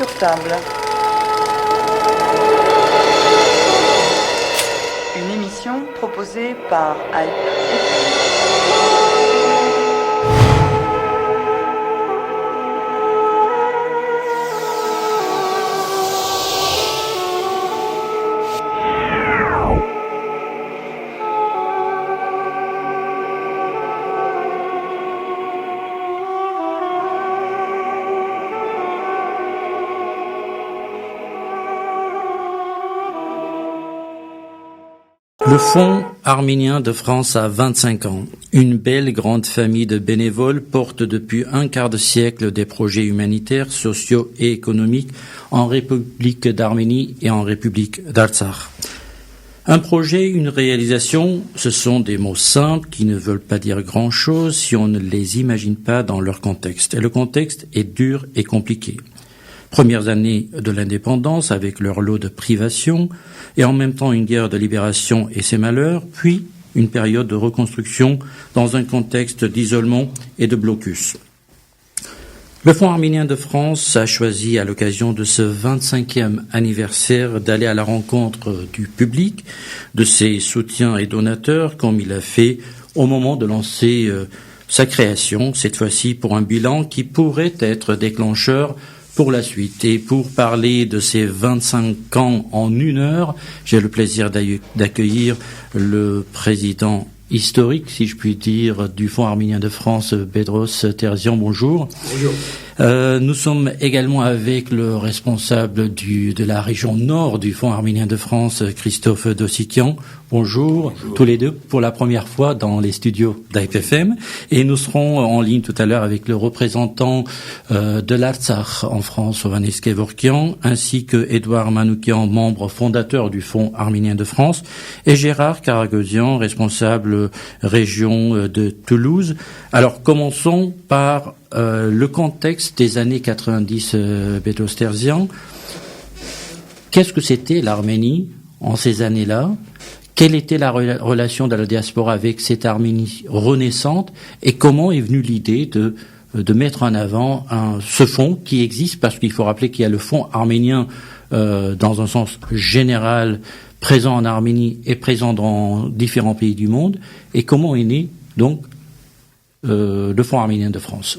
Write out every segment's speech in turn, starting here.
sur table. Une émission proposée par Hype FM. Le Fonds arménien de France a 25 ans. Une belle grande famille de bénévoles porte depuis un quart de siècle des projets humanitaires, sociaux et économiques en République d'Arménie et en République d'Artsakh. Un projet, une réalisation, ce sont des mots simples qui ne veulent pas dire grand-chose si on ne les imagine pas dans leur contexte. Et le contexte est dur et compliqué. Premières années de l'indépendance avec leur lot de privations et en même temps une guerre de libération et ses malheurs, puis une période de reconstruction dans un contexte d'isolement et de blocus. Le Fonds arménien de France a choisi à l'occasion de ce 25e anniversaire d'aller à la rencontre du public, de ses soutiens et donateurs, comme il a fait au moment de lancer sa création, cette fois-ci pour un bilan qui pourrait être déclencheur pour la suite. Et pour parler de ces 25 ans en une heure, j'ai le plaisir d'accueillir le président historique, si je puis dire, du Fonds arménien de France, Bedros Terzian. Bonjour. Bonjour. Nous sommes également avec le responsable de la région nord du Fonds arménien de France, Christophe Dossikian. Bonjour. Bonjour. Tous les deux pour la première fois dans les studios d'Hype FM. Et nous serons en ligne tout à l'heure avec le représentant de l'Artsakh en France, Ovanes Kevorkian, ainsi que Édouard Manoukian, membre fondateur du Fonds arménien de France, et Gérard Karagosian, responsable région de Toulouse. Alors commençons par le contexte des années 90, Bedros Terzian. Qu'est-ce que c'était l'Arménie en ces années-là? Quelle était la relation de la diaspora avec cette Arménie renaissante? Et comment est venue l'idée de mettre en avant ce fonds qui existe? Parce qu'il faut rappeler qu'il y a le fonds arménien dans un sens général, présent en Arménie et présent dans différents pays du monde. Et comment est né donc le Fonds arménien de France?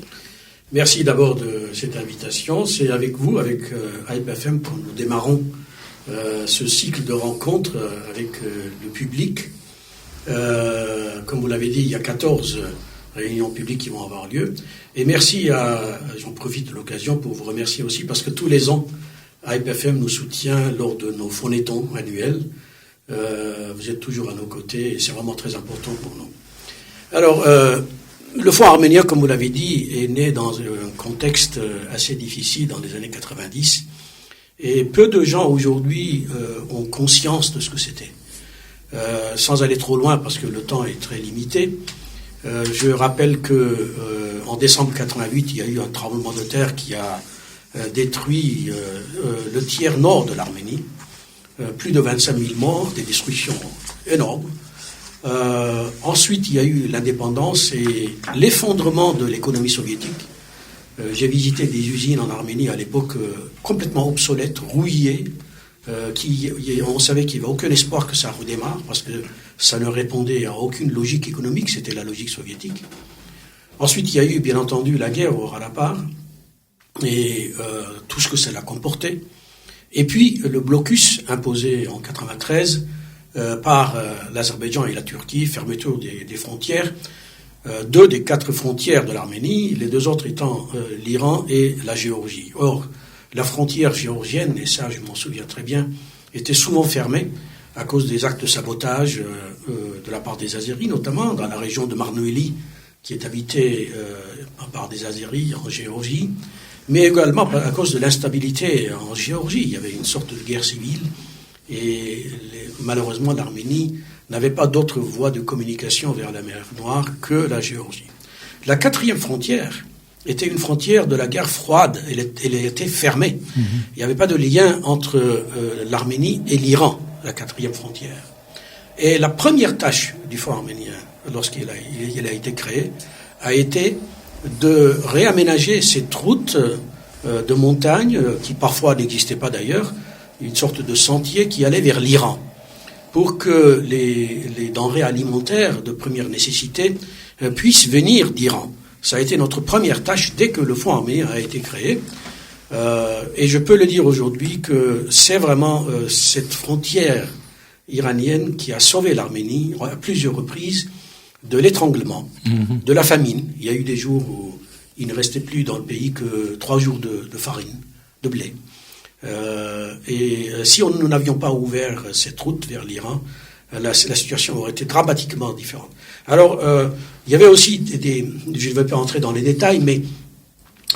Merci d'abord de cette invitation. C'est avec vous, avec Hype FM, que nous démarrons ce cycle de rencontres avec le public. Comme vous l'avez dit, il y a 14 réunions publiques qui vont avoir lieu. Et merci j'en profite de l'occasion pour vous remercier aussi, parce que tous les ans, Hype FM nous soutient lors de nos phonétons annuels. Vous êtes toujours à nos côtés et c'est vraiment très important pour nous. Alors, le Fonds arménien, comme vous l'avez dit, est né dans un contexte assez difficile dans les années 90. Et peu de gens aujourd'hui ont conscience de ce que c'était. Sans aller trop loin, parce que le temps est très limité, je rappelle que en décembre 88, il y a eu un tremblement de terre qui a détruit le tiers nord de l'Arménie. Plus de 25 000 morts, des destructions énormes. Ensuite, il y a eu l'indépendance et l'effondrement de l'économie soviétique. J'ai visité des usines en Arménie à l'époque complètement obsolètes, rouillées, on savait qu'il n'y avait aucun espoir que ça redémarre parce que ça ne répondait à aucune logique économique, c'était la logique soviétique. Ensuite, il y a eu, bien entendu, la guerre au Ralapar et tout ce que cela comportait. Et puis, le blocus imposé en 93 par l'Azerbaïdjan et la Turquie, fermeture des frontières, 2 des 4 frontières de l'Arménie, les 2 autres étant l'Iran et la Géorgie. Or, la frontière géorgienne, et ça je m'en souviens très bien, était souvent fermée à cause des actes de sabotage de la part des Azéris, notamment dans la région de Marnoélie, qui est habitée par des Azéris en Géorgie, mais également à cause de l'instabilité en Géorgie. Il y avait une sorte de guerre civile et malheureusement l'Arménie n'avait pas d'autre voie de communication vers la mer Noire que la Géorgie. La 4e frontière était une frontière de la guerre froide, elle était fermée. Il n'y avait pas de lien entre l'Arménie et l'Iran, la 4e frontière. Et la première tâche du Fonds arménien, lorsqu'il a été créé, a été de réaménager cette route de montagnes, qui parfois n'existaient pas d'ailleurs, une sorte de sentier qui allait vers l'Iran, pour que les denrées alimentaires de première nécessité puissent venir d'Iran. Ça a été notre première tâche dès que le Fonds arménien a été créé. Et je peux le dire aujourd'hui que c'est vraiment cette frontière iranienne qui a sauvé l'Arménie à plusieurs reprises de l'étranglement, de la famine. Il y a eu des jours où il ne restait plus dans le pays que 3 jours de farine, de blé. Et si nous n'avions pas ouvert cette route vers l'Iran, la situation aurait été dramatiquement différente. Alors, il y avait aussi je ne vais pas entrer dans les détails, mais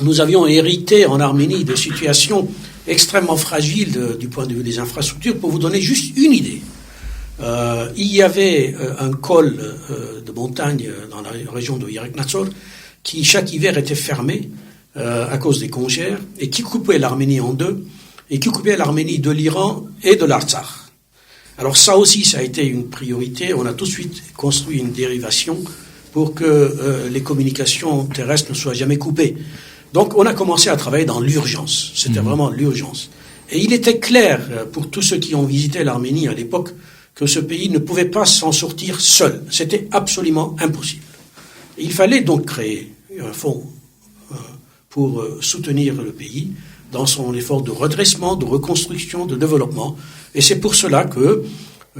nous avions hérité en Arménie de situations extrêmement fragiles du point de vue des infrastructures. Pour vous donner juste une idée, il y avait un col de montagne dans la région de Yarek-Natsor qui chaque hiver était fermé à cause des congères et qui coupait l'Arménie en deux et qui coupait l'Arménie de l'Iran et de l'Artsakh. Alors ça aussi, ça a été une priorité. On a tout de suite construit une dérivation pour que les communications terrestres ne soient jamais coupées. Donc on a commencé à travailler dans l'urgence. C'était vraiment l'urgence. Et il était clair pour tous ceux qui ont visité l'Arménie à l'époque que ce pays ne pouvait pas s'en sortir seul. C'était absolument impossible. Il fallait donc créer un fonds pour soutenir le pays dans son effort de redressement, de reconstruction, de développement. Et c'est pour cela que,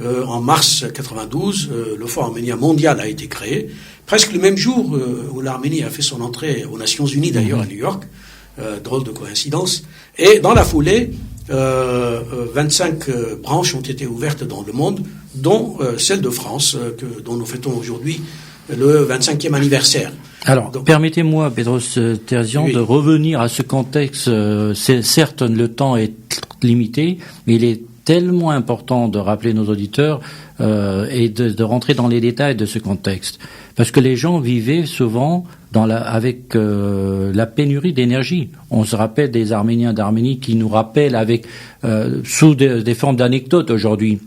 en mars 92, le Fonds arménien mondial a été créé, presque le même jour où l'Arménie a fait son entrée aux Nations Unies, d'ailleurs à New York. Drôle de coïncidence. Et dans la foulée, 25 branches ont été ouvertes dans le monde, dont celle de France, dont nous fêtons aujourd'hui le 25e anniversaire. Alors, permettez-moi, Bedros Terzian, de revenir à ce contexte. Certes, le temps est limité, mais il est tellement important de rappeler nos auditeurs et de rentrer dans les détails de ce contexte. Parce que les gens vivaient souvent avec la pénurie d'énergie. On se rappelle des Arméniens d'Arménie qui nous rappellent sous des formes d'anecdotes aujourd'hui.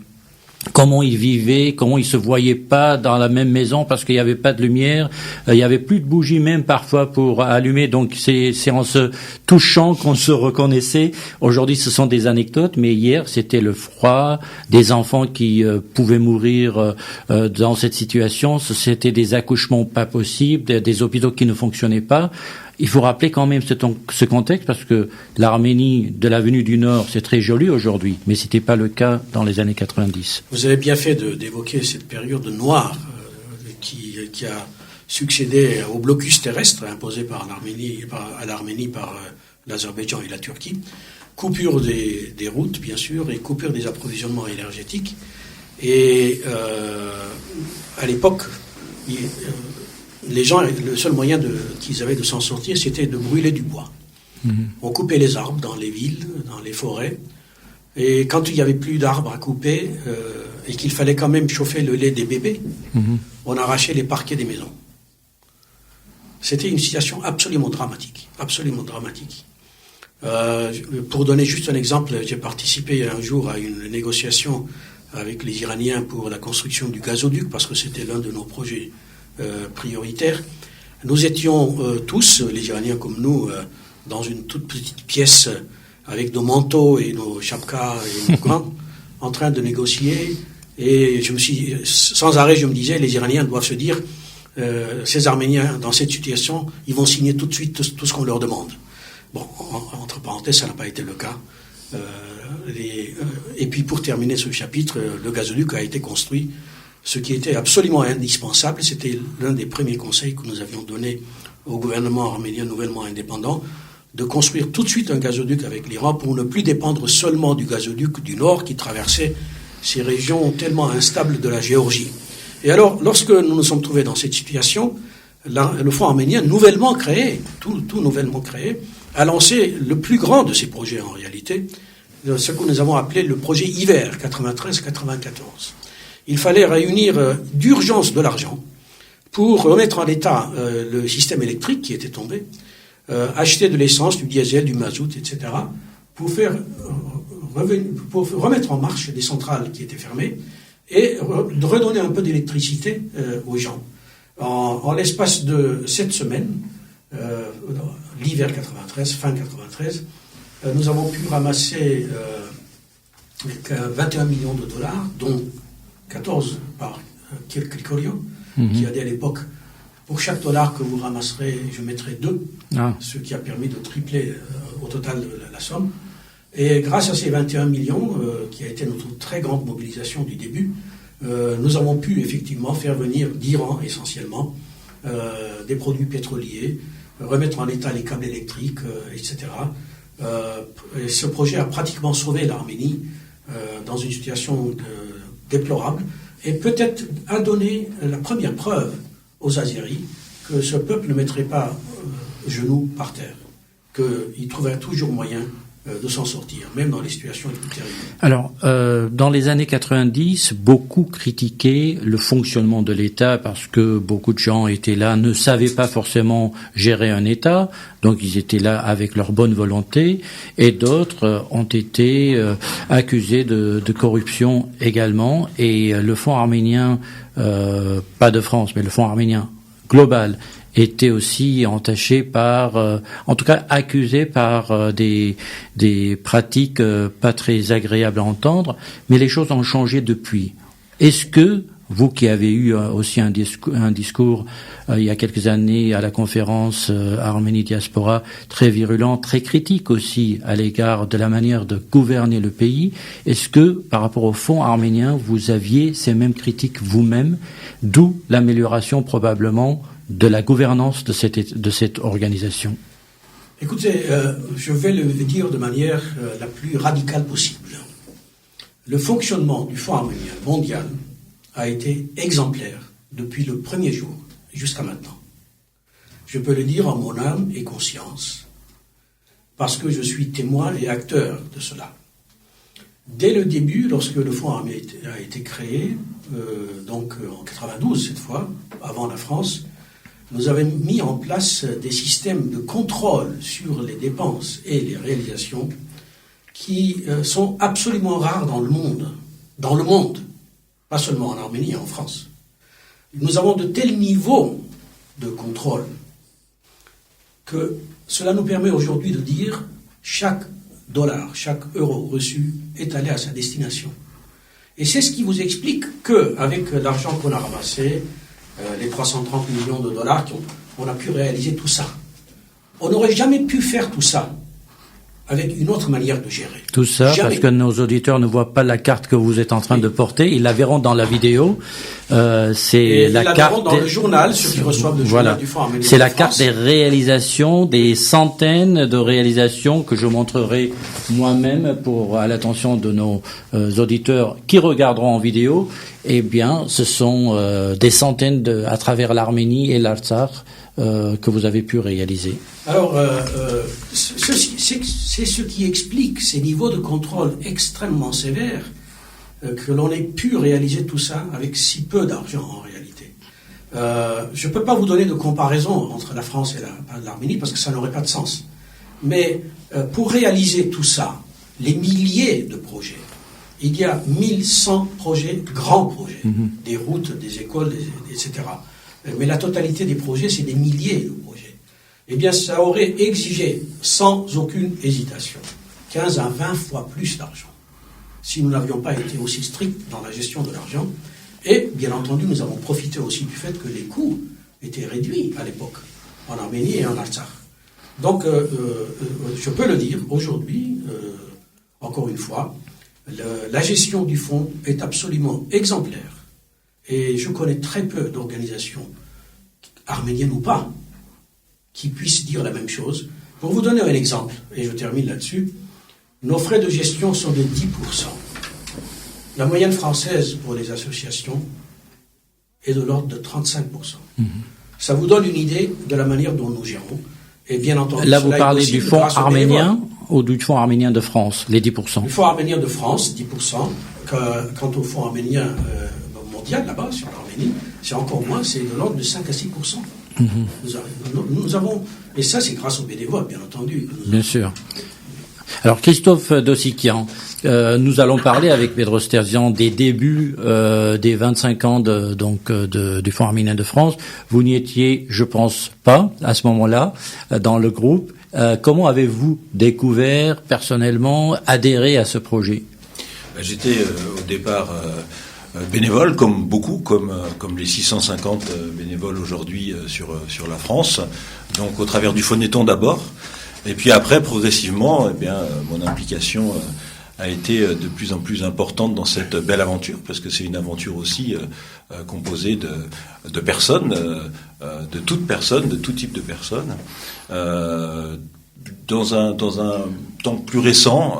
Comment ils vivaient, comment ils se voyaient pas dans la même maison parce qu'il n'y avait pas de lumière, il y avait plus de bougies même parfois pour allumer, donc c'est en se touchant qu'on se reconnaissait. Aujourd'hui ce sont des anecdotes, mais hier c'était le froid, des enfants qui pouvaient mourir dans cette situation, c'était des accouchements pas possibles, des hôpitaux qui ne fonctionnaient pas. Il faut rappeler quand même ce contexte parce que l'Arménie de l'avenue du Nord, c'est très joli aujourd'hui, mais ce n'était pas le cas dans les années 90. Vous avez bien fait d'évoquer cette période noire qui a succédé au blocus terrestre imposé à l'Arménie par l'Azerbaïdjan et la Turquie. Coupure des routes, bien sûr, et coupure des approvisionnements énergétiques. Et à l'époque, les gens, le seul moyen qu'ils avaient de s'en sortir, c'était de brûler du bois. On coupait les arbres dans les villes, dans les forêts, et quand il n'y avait plus d'arbres à couper, et qu'il fallait quand même chauffer le lait des bébés, on arrachait les parquets des maisons. C'était une situation absolument dramatique, absolument dramatique. Pour donner juste un exemple, j'ai participé un jour à une négociation avec les Iraniens pour la construction du gazoduc, parce que c'était l'un de nos projets prioritaire. Nous étions tous, les Iraniens comme nous, dans une toute petite pièce avec nos manteaux et nos chapkas et nos gants, en train de négocier. Et sans arrêt, je me disais, les Iraniens doivent se dire, ces Arméniens, dans cette situation, ils vont signer tout de suite tout ce qu'on leur demande. Bon, entre parenthèses, ça n'a pas été le cas. Et puis, pour terminer ce chapitre, le gazoduc a été construit. Ce qui était absolument indispensable, c'était l'un des premiers conseils que nous avions donné au gouvernement arménien nouvellement indépendant, de construire tout de suite un gazoduc avec l'Iran pour ne plus dépendre seulement du gazoduc du Nord qui traversait ces régions tellement instables de la Géorgie. Et alors, lorsque nous nous sommes trouvés dans cette situation, le Fonds arménien, nouvellement créé, tout nouvellement créé, a lancé le plus grand de ces projets en réalité, ce que nous avons appelé le projet Hiver 93-94. Il fallait réunir d'urgence de l'argent pour remettre en état le système électrique qui était tombé, acheter de l'essence, du diesel, du mazout, etc., pour remettre en marche des centrales qui étaient fermées et redonner un peu d'électricité aux gens. En l'espace de 7 semaines, l'hiver 93, fin 93, nous avons pu ramasser 21 millions de dollars, dont 14 par Kirk Grigorio, qui a dit à l'époque, pour chaque dollar que vous ramasserez, je mettrai 2, ce qui a permis de tripler au total la somme. Et grâce à ces 21 millions, qui a été notre très grande mobilisation du début, nous avons pu effectivement faire venir d'Iran essentiellement des produits pétroliers, remettre en état les câbles électriques, etc. Et ce projet a pratiquement sauvé l'Arménie dans une situation déplorable et peut-être a donné la première preuve aux Azéris que ce peuple ne mettrait pas genoux par terre, qu'il trouverait toujours moyen de s'en sortir, même dans les situations les plus terribles. Alors, dans les années 90, beaucoup critiquaient le fonctionnement de l'État parce que beaucoup de gens étaient là, ne savaient pas forcément gérer un État, donc ils étaient là avec leur bonne volonté, et d'autres ont été accusés de corruption également, et le Fonds arménien, pas de France, mais le Fonds arménien global, était aussi entaché par, en tout cas accusé par des pratiques pas très agréables à entendre, mais les choses ont changé depuis. Est-ce que vous qui avez eu aussi un discours il y a quelques années à la conférence Arménie Diaspora, très virulent, très critique aussi à l'égard de la manière de gouverner le pays, est-ce que par rapport au Fonds arménien, vous aviez ces mêmes critiques vous-même, d'où l'amélioration probablement de la gouvernance de cette organisation? Écoutez, je vais le dire de manière la plus radicale possible. Le fonctionnement du Fonds arménien mondial a été exemplaire depuis le premier jour jusqu'à maintenant. Je peux le dire en mon âme et conscience, parce que je suis témoin et acteur de cela. Dès le début, lorsque le Fonds arménien a été créé, donc en 92 cette fois, avant la France, nous avons mis en place des systèmes de contrôle sur les dépenses et les réalisations qui sont absolument rares dans le monde, pas seulement en Arménie et en France. Nous avons de tels niveaux de contrôle que cela nous permet aujourd'hui de dire chaque dollar, chaque euro reçu est allé à sa destination. Et c'est ce qui vous explique qu'avec l'argent qu'on a ramassé, les 330 millions de dollars, on a pu réaliser tout ça. On n'aurait jamais pu faire tout ça avec une autre manière de gérer. Tout ça, jamais. Parce que nos auditeurs ne voient pas la carte que vous êtes en train de porter. Ils la verront dans la vidéo. C'est la carte. Verront dans le journal, ceux qui reçoivent le journal du Fonds arménien. C'est la carte des réalisations, des centaines de réalisations que je montrerai moi-même à l'attention de nos auditeurs qui regarderont en vidéo. Eh bien, ce sont des centaines à travers l'Arménie et l'Artsakh que vous avez pu réaliser. Alors, c'est ce qui explique ces niveaux de contrôle extrêmement sévères, que l'on ait pu réaliser tout ça avec si peu d'argent en réalité. Je ne peux pas vous donner de comparaison entre la France et l'Arménie parce que ça n'aurait pas de sens. Mais pour réaliser tout ça, les milliers de projets, il y a 1100 projets, grands projets, des routes, des écoles, etc. Mais la totalité des projets, c'est des milliers de projets. Eh bien, ça aurait exigé, sans aucune hésitation, 15 à 20 fois plus d'argent, si nous n'avions pas été aussi stricts dans la gestion de l'argent. Et, bien entendu, nous avons profité aussi du fait que les coûts étaient réduits à l'époque, en Arménie et en Artsakh. Donc, je peux le dire, aujourd'hui, encore une fois, la gestion du fonds est absolument exemplaire. Et je connais très peu d'organisations, arméniennes ou pas, qui puissent dire la même chose. Pour vous donner un exemple, et je termine là-dessus, nos frais de gestion sont de 10%. La moyenne française pour les associations est de l'ordre de 35%. Ça vous donne une idée de la manière dont nous gérons. Et bien entendu, là, vous parlez du fonds arménien ou du fonds arménien de France, les 10%? Du fonds arménien de France, 10%. Quant au fonds arménien mondial, là-bas, sur l'Arménie, c'est encore moins, c'est de l'ordre de 5 à 6%. Nous avons, et ça c'est grâce aux bénévoles, bien entendu. Bien sûr. Alors Christophe Dossikian, Nous allons parler avec Pedro Sterzian des débuts des 25 ans du Fonds arménien de France. Vous n'y étiez, je pense pas, à ce moment-là, dans le groupe. Comment avez-vous découvert, personnellement, adhéré à ce projet ? J'étais au départ bénévole, comme beaucoup, comme les 650 bénévoles aujourd'hui sur la France. Donc au travers du Phonéton d'abord. Et puis après, progressivement, mon implication a été de plus en plus importante dans cette belle aventure, parce que c'est une aventure aussi composée de personnes, de toutes personnes, de tout type de personnes. Dans un temps plus récent,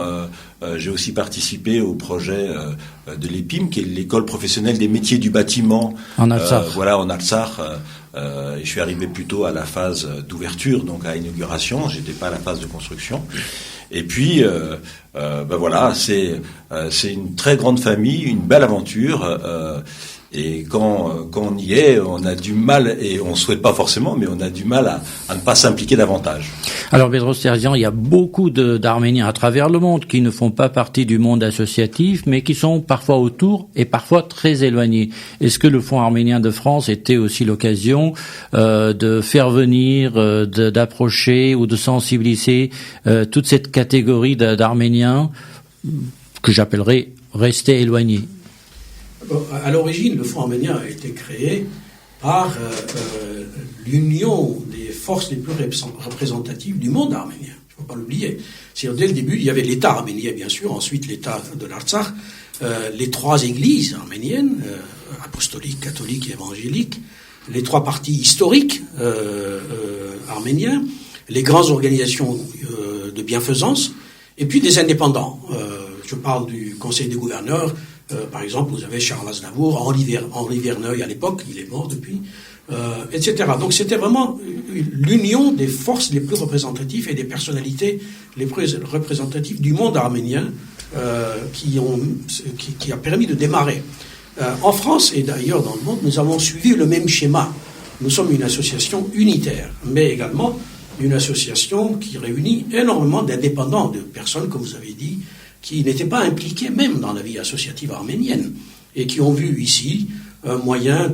j'ai aussi participé au projet de l'EPIM, qui est l'école professionnelle des métiers du bâtiment. En Artsakh. En Artsakh. Je suis arrivé plutôt à la phase d'ouverture, donc à l'inauguration. J'étais pas à la phase de construction. Et puis, c'est une très grande famille, une belle aventure. Et quand on y est, on a du mal, et on souhaite pas forcément, mais on a du mal à ne pas s'impliquer davantage. Alors, Pedro Sterzian, il y a beaucoup d'Arméniens à travers le monde qui ne font pas partie du monde associatif, mais qui sont parfois autour et parfois très éloignés. Est-ce que le Fonds arménien de France était aussi l'occasion de faire venir, d'approcher ou de sensibiliser toute cette catégorie d'Arméniens que j'appellerais restés éloignés? À l'origine, le Fonds arménien a été créé par l'union des forces les plus représentatives du monde arménien. Il ne faut pas l'oublier. C'est-à-dire, dès le début, il y avait l'État arménien, bien sûr, ensuite l'État de l'Artsakh, les trois églises arméniennes, apostoliques, catholiques et évangéliques, les trois partis historiques arméniens, les grandes organisations de bienfaisance, et puis des indépendants. Je parle du Conseil des gouverneurs. Par exemple, vous avez Charles Aznavour, Henri Verneuil à l'époque, il est mort depuis, etc. Donc c'était vraiment l'union des forces les plus représentatives et des personnalités les plus représentatives du monde arménien qui a permis de démarrer. En France et d'ailleurs dans le monde, nous avons suivi le même schéma. Nous sommes une association unitaire, mais également une association qui réunit énormément d'indépendants, de personnes, comme vous avez dit, qui n'étaient pas impliqués même dans la vie associative arménienne et qui ont vu ici un moyen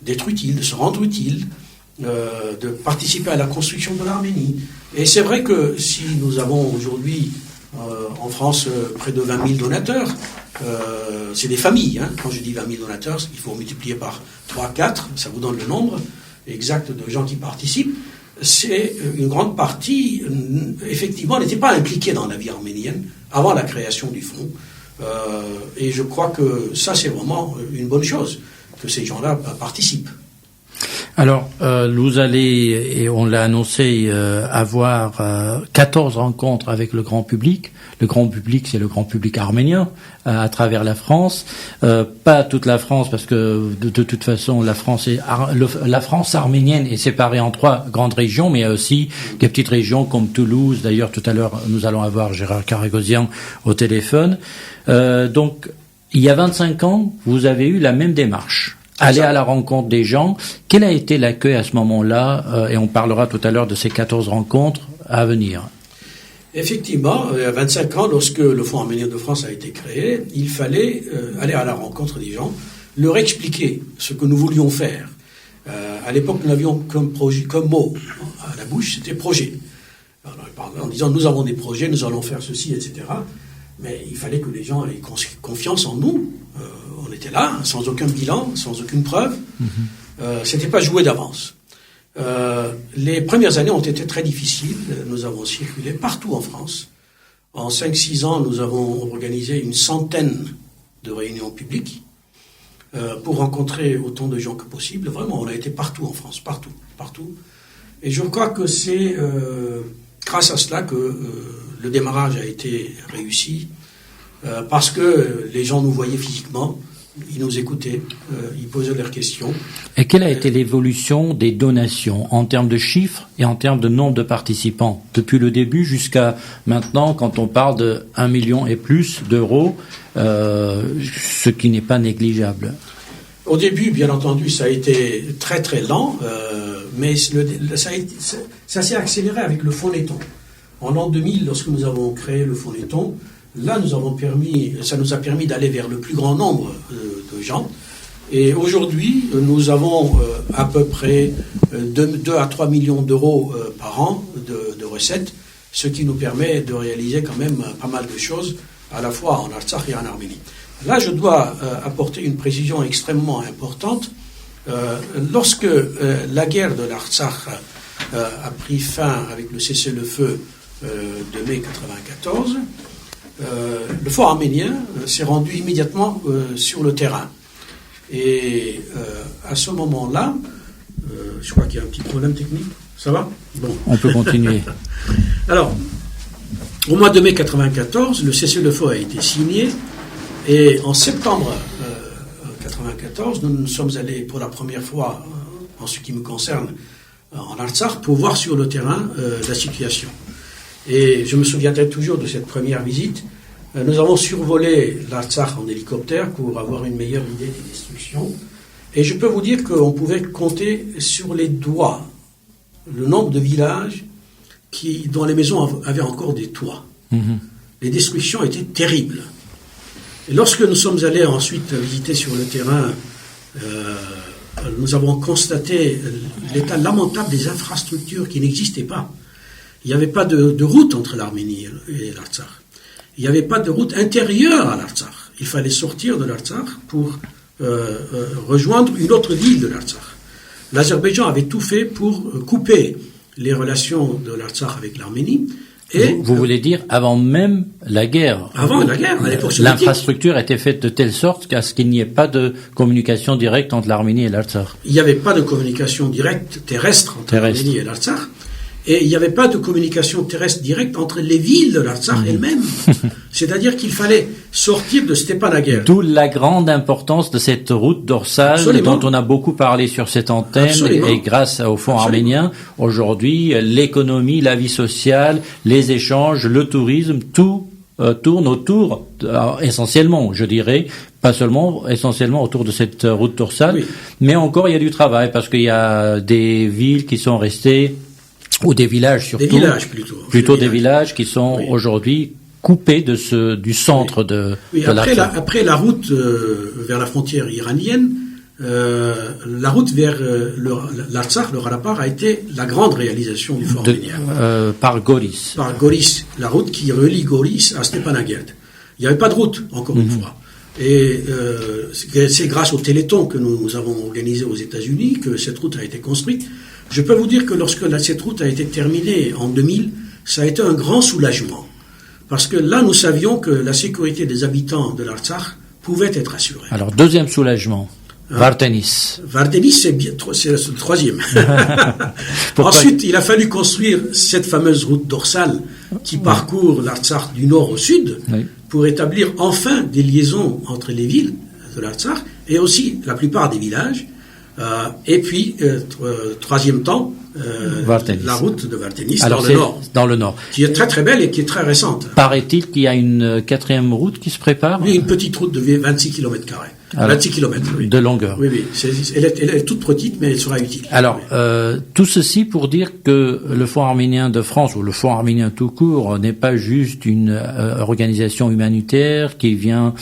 d'être utile, de se rendre utile, de participer à la construction de l'Arménie. Et c'est vrai que si nous avons aujourd'hui en France près de 20 000 donateurs, c'est des familles. Quand je dis 20 000 donateurs, il faut multiplier par 3, 4, ça vous donne le nombre exact de gens qui participent. C'est une grande partie, effectivement, n'était pas impliquée dans la vie arménienne avant la création du fonds. Et je crois que ça, c'est vraiment une bonne chose, que ces gens-là participent. Alors, vous allez, et on l'a annoncé, avoir 14 rencontres avec le grand public. Le grand public, c'est le grand public arménien à travers la France. Pas toute la France, parce que de toute façon, la France arménienne est séparée en 3 grandes régions, mais il y a aussi des petites régions comme Toulouse. D'ailleurs, tout à l'heure, nous allons avoir Gérard Karagosian au téléphone. Donc, il y a 25 ans, vous avez eu la même démarche. Aller à la rencontre des gens. Quel a été l'accueil à ce moment-là et on parlera tout à l'heure de ces 14 rencontres à venir. Effectivement, il y a 25 ans, lorsque le Fonds arménien de France a été créé, il fallait aller à la rencontre des gens, leur expliquer ce que nous voulions faire. À l'époque, nous n'avions comme mot à la bouche, c'était projet. Alors, en disant, nous avons des projets, nous allons faire ceci, etc. Mais il fallait que les gens aient confiance en nous. On était là, sans aucun bilan, sans aucune preuve. C'était pas joué d'avance. Les premières années ont été très difficiles. Nous avons circulé partout en France. En 5-6 ans, nous avons organisé une centaine de réunions publiques pour rencontrer autant de gens que possible. Vraiment, on a été partout en France, partout. Et je crois que c'est grâce à cela que le démarrage a été réussi, parce que les gens nous voyaient physiquement, ils nous écoutaient, ils posaient leurs questions. Et quelle a été l'évolution des donations en termes de chiffres et en termes de nombre de participants depuis le début jusqu'à maintenant, quand on parle de 1 million et plus d'euros, ce qui n'est pas négligeable? Au début, bien entendu, ça a été très très lent, mais ça s'est accéléré avec le Phonéton. En l'an 2000, lorsque nous avons créé le Phonéton, là, ça nous a permis d'aller vers le plus grand nombre de gens. Et aujourd'hui, nous avons à peu près 2 à 3 millions d'euros par an de recettes, ce qui nous permet de réaliser quand même pas mal de choses, à la fois en Artsakh et en Arménie. Là, je dois apporter une précision extrêmement importante. Lorsque la guerre de l'Artsakh a pris fin avec le cessez-le-feu de mai 1994, le Fonds arménien s'est rendu immédiatement sur le terrain. Et à ce moment-là, je crois qu'il y a un petit problème technique. Ça va ? Bon. On peut continuer. Alors, au mois de mai 1994, le cessez-le-feu a été signé. Et en septembre 1994, nous sommes allés pour la première fois, en ce qui me concerne, en Artsakh, pour voir sur le terrain la situation. Et je me souviendrai toujours de cette première visite. Nous avons survolé l'Artsakh en hélicoptère pour avoir une meilleure idée des destructions. Et je peux vous dire qu'on pouvait compter sur les doigts le nombre de villages dont les maisons avaient encore des toits. Les destructions étaient terribles. Et lorsque nous sommes allés ensuite visiter sur le terrain, nous avons constaté l'état lamentable des infrastructures qui n'existaient pas. Il n'y avait pas de route entre l'Arménie et l'Artsakh. Il n'y avait pas de route intérieure à l'Artsakh. Il fallait sortir de l'Artsakh pour rejoindre une autre ville de l'Artsakh. L'Azerbaïdjan avait tout fait pour couper les relations de l'Artsakh avec l'Arménie. Et vous voulez dire avant même la guerre? Avant la guerre, à l'époque soviétique. L'infrastructure était faite de telle sorte qu'à ce qu'il n'y ait pas de communication directe entre l'Arménie et l'Artsakh. Il n'y avait pas de communication directe terrestre entre l'Arménie et l'Artsakh. Et il n'y avait pas de communication terrestre directe entre les villes de l'Artsakh elles-mêmes. C'est-à-dire qu'il fallait sortir de Stepanaguer. D'où la grande importance de cette route dorsale. Absolument. Dont on a beaucoup parlé sur cette antenne. Absolument. Et grâce au Fonds arménien, aujourd'hui, l'économie, la vie sociale, les échanges, le tourisme, tout tourne autour, essentiellement, je dirais, pas seulement, essentiellement autour de cette route dorsale. Oui. Mais encore, il y a du travail parce qu'il y a des villes qui sont restées ou des villages surtout. Des villages plutôt. Plutôt des villages qui sont aujourd'hui coupés du centre de l'Artsakh. Après la route vers la frontière iranienne, la route vers l'Artsakh, le Ralapar, a été la grande réalisation du Fonds arménien. Par Goris. Par Goris, la route qui relie Goris à Stepanakert. Il n'y avait pas de route, encore une fois. Et c'est grâce au Téléthon que nous avons organisé aux États-Unis que cette route a été construite. Je peux vous dire que lorsque cette route a été terminée en 2000, ça a été un grand soulagement. Parce que là, nous savions que la sécurité des habitants de l'Artsakh pouvait être assurée. Alors, deuxième soulagement, Vardenis. Vardenis, c'est le troisième. Ensuite, il a fallu construire cette fameuse route dorsale qui parcourt l'Artsakh du nord au sud pour établir enfin des liaisons entre les villes de l'Artsakh et aussi la plupart des villages. Et puis, troisième temps, la route de Vardenis dans le nord. Qui est très très belle et qui est très récente. Paraît-il qu'il y a une quatrième route qui se prépare? Oui, une petite route de 26 km². 26 km, oui. De longueur. Oui, oui. Elle est toute petite, mais elle sera utile. Alors, tout ceci pour dire que le Fonds arménien de France, ou le Fonds arménien tout court, n'est pas juste une organisation humanitaire qui vient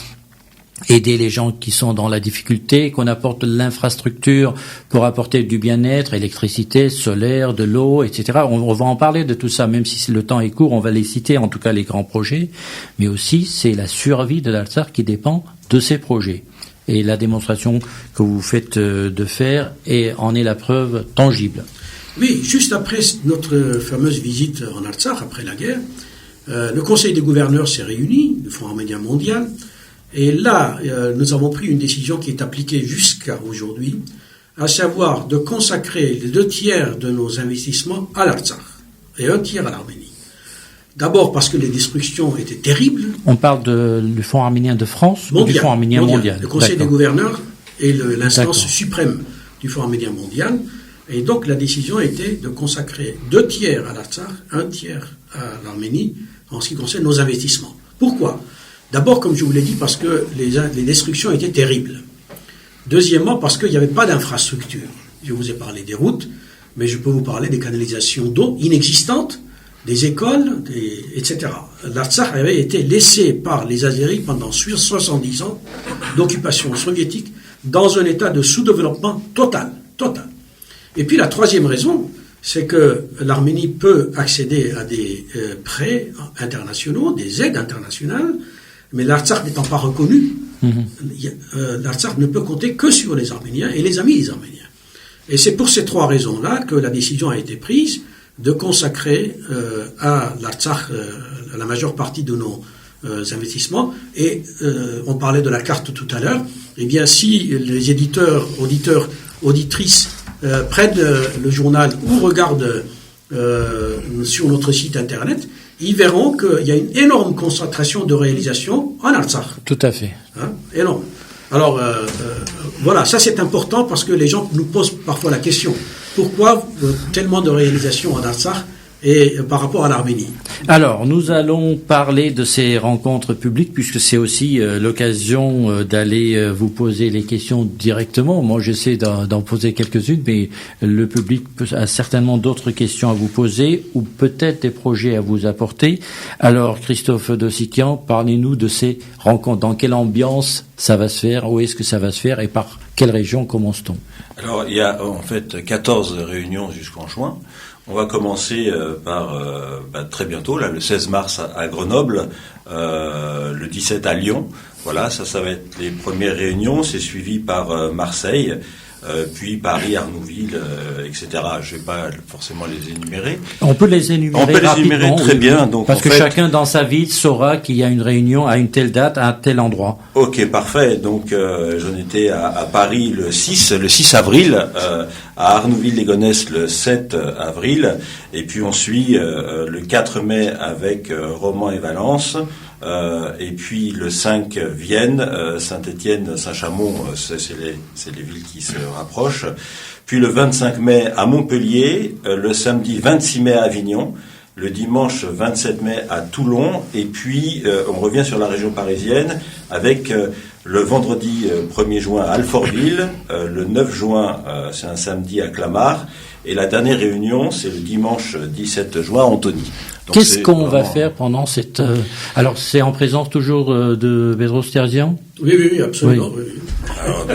aider les gens qui sont dans la difficulté, qu'on apporte l'infrastructure pour apporter du bien-être, électricité, solaire, de l'eau, etc. On va en parler de tout ça, même si le temps est court, on va les citer, en tout cas les grands projets, mais aussi c'est la survie de l'Artsakh qui dépend de ces projets. Et la démonstration que vous faites de faire en est la preuve tangible. Oui, juste après notre fameuse visite en Artsakh, après la guerre, le Conseil des gouverneurs s'est réuni, le Fonds arménien mondial. Et là, nous avons pris une décision qui est appliquée jusqu'à aujourd'hui, à savoir de consacrer les 2/3 de nos investissements à l'Artsakh et 1/3 à l'Arménie. D'abord parce que les destructions étaient terribles. On parle du Fonds arménien de France ou du Fonds arménien mondial? Le Conseil des gouverneurs est l'instance suprême du Fonds arménien mondial. Et donc la décision était de consacrer 2/3 à l'Artsakh, 1/3 à l'Arménie en ce qui concerne nos investissements. Pourquoi ? D'abord, comme je vous l'ai dit, parce que les destructions étaient terribles. Deuxièmement, parce qu'il n'y avait pas d'infrastructure. Je vous ai parlé des routes, mais je peux vous parler des canalisations d'eau inexistantes des écoles, etc. L'Artsakh avait été laissé par les Azéris pendant 70 ans d'occupation soviétique dans un état de sous-développement total. Et puis la troisième raison, c'est que l'Arménie peut accéder à des prêts internationaux, des aides internationales, mais l'Artsakh n'étant pas reconnu, l'Artsakh ne peut compter que sur les Arméniens et les amis des Arméniens. Et c'est pour ces trois raisons-là que la décision a été prise de consacrer à l'Artsakh la majeure partie de nos investissements. Et on parlait de la carte tout à l'heure. Eh bien, si les éditeurs, auditeurs, auditrices prennent le journal ou regardent sur notre site internet, ils verront qu'il y a une énorme concentration de réalisations en Artsakh. Tout à fait. Énorme. Alors, voilà, ça c'est important parce que les gens nous posent parfois la question. Pourquoi tellement de réalisations en Artsakh et par rapport à l'Arménie? Alors, nous allons parler de ces rencontres publiques puisque c'est aussi l'occasion d'aller vous poser les questions directement. Moi, j'essaie d'en poser quelques-unes, mais le public a certainement d'autres questions à vous poser ou peut-être des projets à vous apporter. Alors, Christophe Dossikian, parlez-nous de ces rencontres. Dans quelle ambiance ça va se faire? Où est-ce que ça va se faire? Et par quelle région commence-t-on? Alors, il y a en fait 14 réunions jusqu'en juin. On va commencer par très bientôt, là, le 16 mars à Grenoble, le 17 à Lyon. Voilà, ça va être les premières réunions. C'est suivi par Marseille, puis Paris, Arnouville, etc. Je ne vais pas forcément les énumérer. On peut les énumérer. On peut les énumérer très bien. Donc, parce que chacun dans sa ville saura qu'il y a une réunion à une telle date, à un tel endroit. Ok, parfait. Donc j'en étais à Paris le 6 avril, à Arnouville-les-Gonesse le 7 avril, et puis on suit le 4 mai avec Romans et Valence. Et puis le 5 Vienne, Saint-Étienne, Saint-Chamond, c'est les villes qui se rapprochent. Puis le 25 mai à Montpellier, le samedi 26 mai à Avignon, le dimanche 27 mai à Toulon, et puis on revient sur la région parisienne avec le vendredi 1er juin à Alfortville, le 9 juin, c'est un samedi à Clamart, et la dernière réunion, c'est le dimanche 17 juin à Antony. Donc qu'est-ce qu'on va faire pendant cette... Alors, c'est en présence toujours de Bedros Terzian? Oui, absolument. Oui. Alors,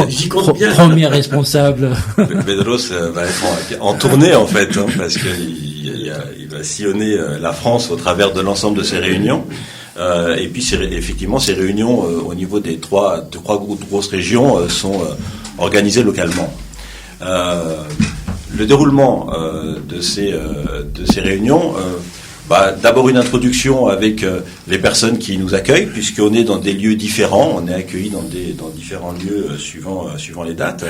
j'y compte bien. Premier responsable. Bedros va être en tournée, en fait, parce qu'il va sillonner la France au travers de l'ensemble de ces réunions. Et puis, effectivement, ces réunions, au niveau des trois grosses régions, sont organisées localement. Le déroulement de ces réunions, d'abord une introduction avec les personnes qui nous accueillent, puisqu'on est dans des lieux différents, on est accueillis dans différents lieux suivant les dates,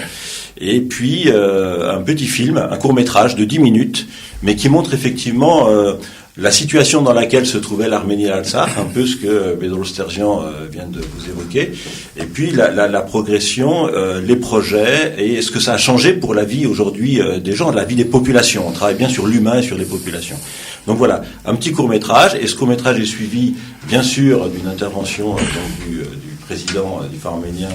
et puis un petit film, un court-métrage de 10 minutes, mais qui montre effectivement la situation dans laquelle se trouvait l'Arménie et l'Artsakh, un peu ce que Bedros Terzian vient de vous évoquer, et puis la progression, les projets, et ce que ça a changé pour la vie aujourd'hui des gens, la vie des populations. On travaille bien sur l'humain et sur les populations. Donc voilà, un petit court-métrage, et ce court-métrage est suivi, bien sûr, d'une intervention du président du Fonds arménien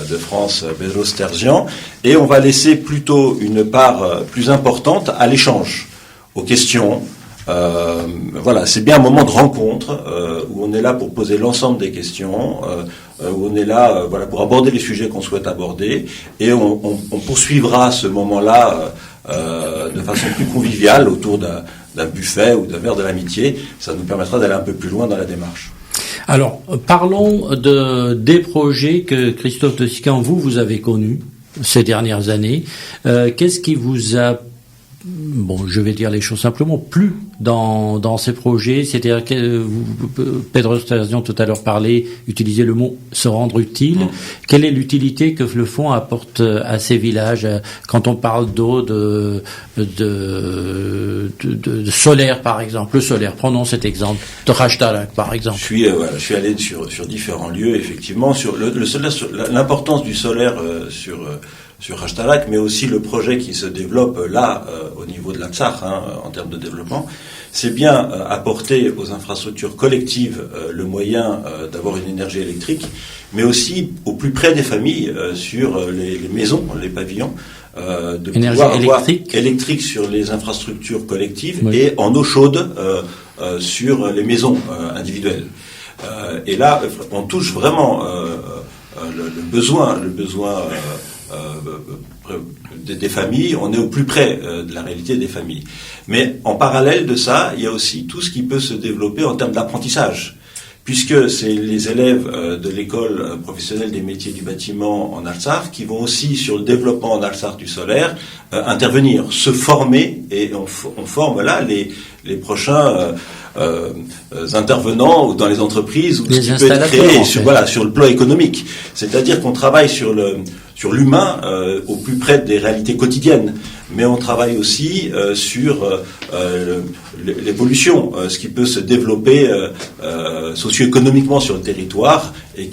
de France, Bedros Terzian, et on va laisser plutôt une part plus importante à l'échange, aux questions. Voilà, c'est bien un moment de rencontre où on est là pour poser l'ensemble des questions, où on est là pour aborder les sujets qu'on souhaite aborder, et on poursuivra ce moment-là de façon plus conviviale autour d'un buffet ou d'un verre de l'amitié. Ça nous permettra d'aller un peu plus loin dans la démarche. Alors, parlons des projets que Christophe Dossikian, vous avez connus ces dernières années. Qu'est-ce qui vous a, je vais dire les choses simplement, plu dans ces projets? C'est-à-dire que Bedros Terzian tout à l'heure utilisait le mot se rendre utile. Quelle est l'utilité que le fonds apporte à ces villages quand on parle d'eau, de solaire par exemple? Le solaire, prenons cet exemple de Rajdarak par exemple. Je suis allé sur différents lieux, effectivement, sur le solaire, sur l'importance du solaire sur Rajdarak, mais aussi le projet qui se développe là, au niveau de l'Artsakh, en termes de développement. C'est bien apporter aux infrastructures collectives le moyen d'avoir une énergie électrique, mais aussi au plus près des familles, sur les maisons, les pavillons, de énergie pouvoir électrique. Électrique sur les infrastructures collectives Oui. et en eau chaude sur les maisons individuelles. Et là, on touche vraiment le besoin des familles. On est au plus près de la réalité des familles. Mais en parallèle de ça, il y a aussi tout ce qui peut se développer en termes d'apprentissage. Puisque c'est les élèves de l'école professionnelle des métiers du bâtiment en Artsakh qui vont aussi, sur le développement en Artsakh du solaire, intervenir, se former, et on forme là les prochains intervenants dans les entreprises, ou ce qui peut être créé sur le plan économique. C'est-à-dire qu'on travaille sur l'humain au plus près des réalités quotidiennes, mais on travaille aussi sur l'évolution, ce qui peut se développer socio-économiquement sur le territoire, et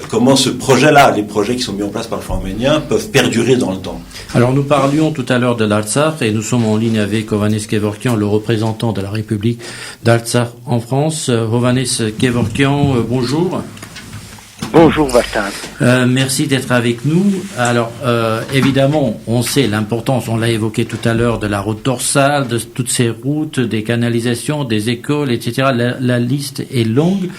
comment ce projet-là, les projets qui sont mis en place par le Fonds arménien, peuvent perdurer dans le temps. Alors nous parlions tout à l'heure de l'Artsakh et nous sommes en ligne avec Hovhannes Kevorkian, le représentant de la République d'Artsakh en France. Hovhannes Kevorkian, bonjour. Bonjour Vastin. Merci d'être avec nous. Alors évidemment, on sait l'importance, on l'a évoqué tout à l'heure, de la route dorsale, de toutes ces routes, des canalisations, des écoles, etc. La liste est longue.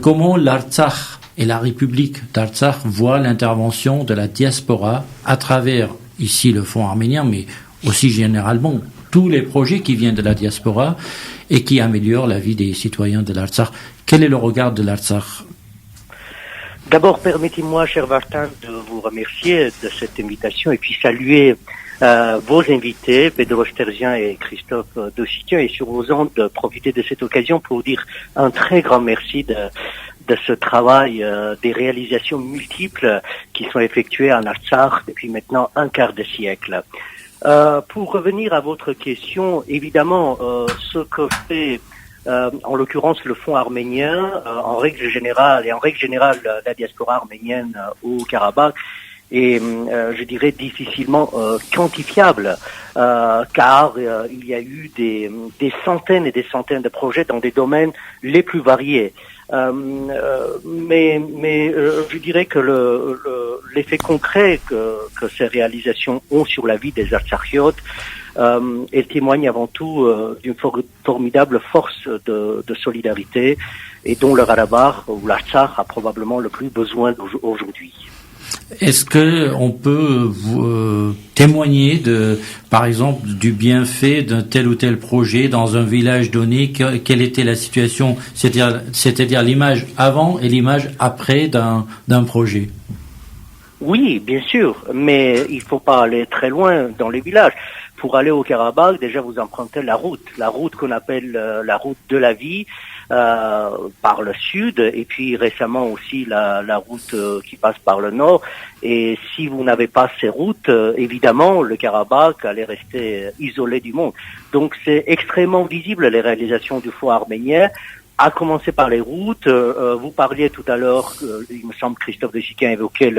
Comment l'Artsakh et la République d'Artsakh voient l'intervention de la diaspora à travers ici le Fonds arménien, mais aussi généralement tous les projets qui viennent de la diaspora et qui améliorent la vie des citoyens de l'Artsakh. Quel est le regard de l'Artsakh? D'abord, permettez-moi, cher Vastin, de vous remercier de cette invitation et puis saluer vos invités, Pedro Sterzian et Christophe Dossitian, et sur vos ondes, de profiter de cette occasion pour vous dire un très grand merci de ce travail, des réalisations multiples qui sont effectuées en Artsakh depuis maintenant un quart de siècle. Pour revenir à votre question, évidemment, ce que fait en l'occurrence le Fonds arménien, en règle générale la diaspora arménienne au Karabakh est, je dirais, difficilement quantifiable, car il y a eu des centaines et des centaines de projets dans des domaines les plus variés. Mais je dirais que l'effet concret que ces réalisations ont sur la vie des Artsakiotes, elle témoigne avant tout d'une formidable force de solidarité, et dont le Karabakh ou l'Artsakh a probablement le plus besoin aujourd'hui. Est-ce que on peut témoigner par exemple, du bienfait d'un tel ou tel projet dans un village donné? Quelle était la situation, c'est-à-dire l'image avant et l'image après d'un projet? Oui, bien sûr, mais il faut pas aller très loin dans les villages. Pour aller au Karabakh, déjà vous empruntez la route qu'on appelle la route de la vie, par le sud, et puis récemment aussi la route qui passe par le nord. Et si vous n'avez pas ces routes, évidemment, le Karabakh allait rester isolé du monde. Donc c'est extrêmement visible, les réalisations du Fonds arménien, à commencer par les routes. Vous parliez tout à l'heure, il me semble Christophe Dossitian évoquait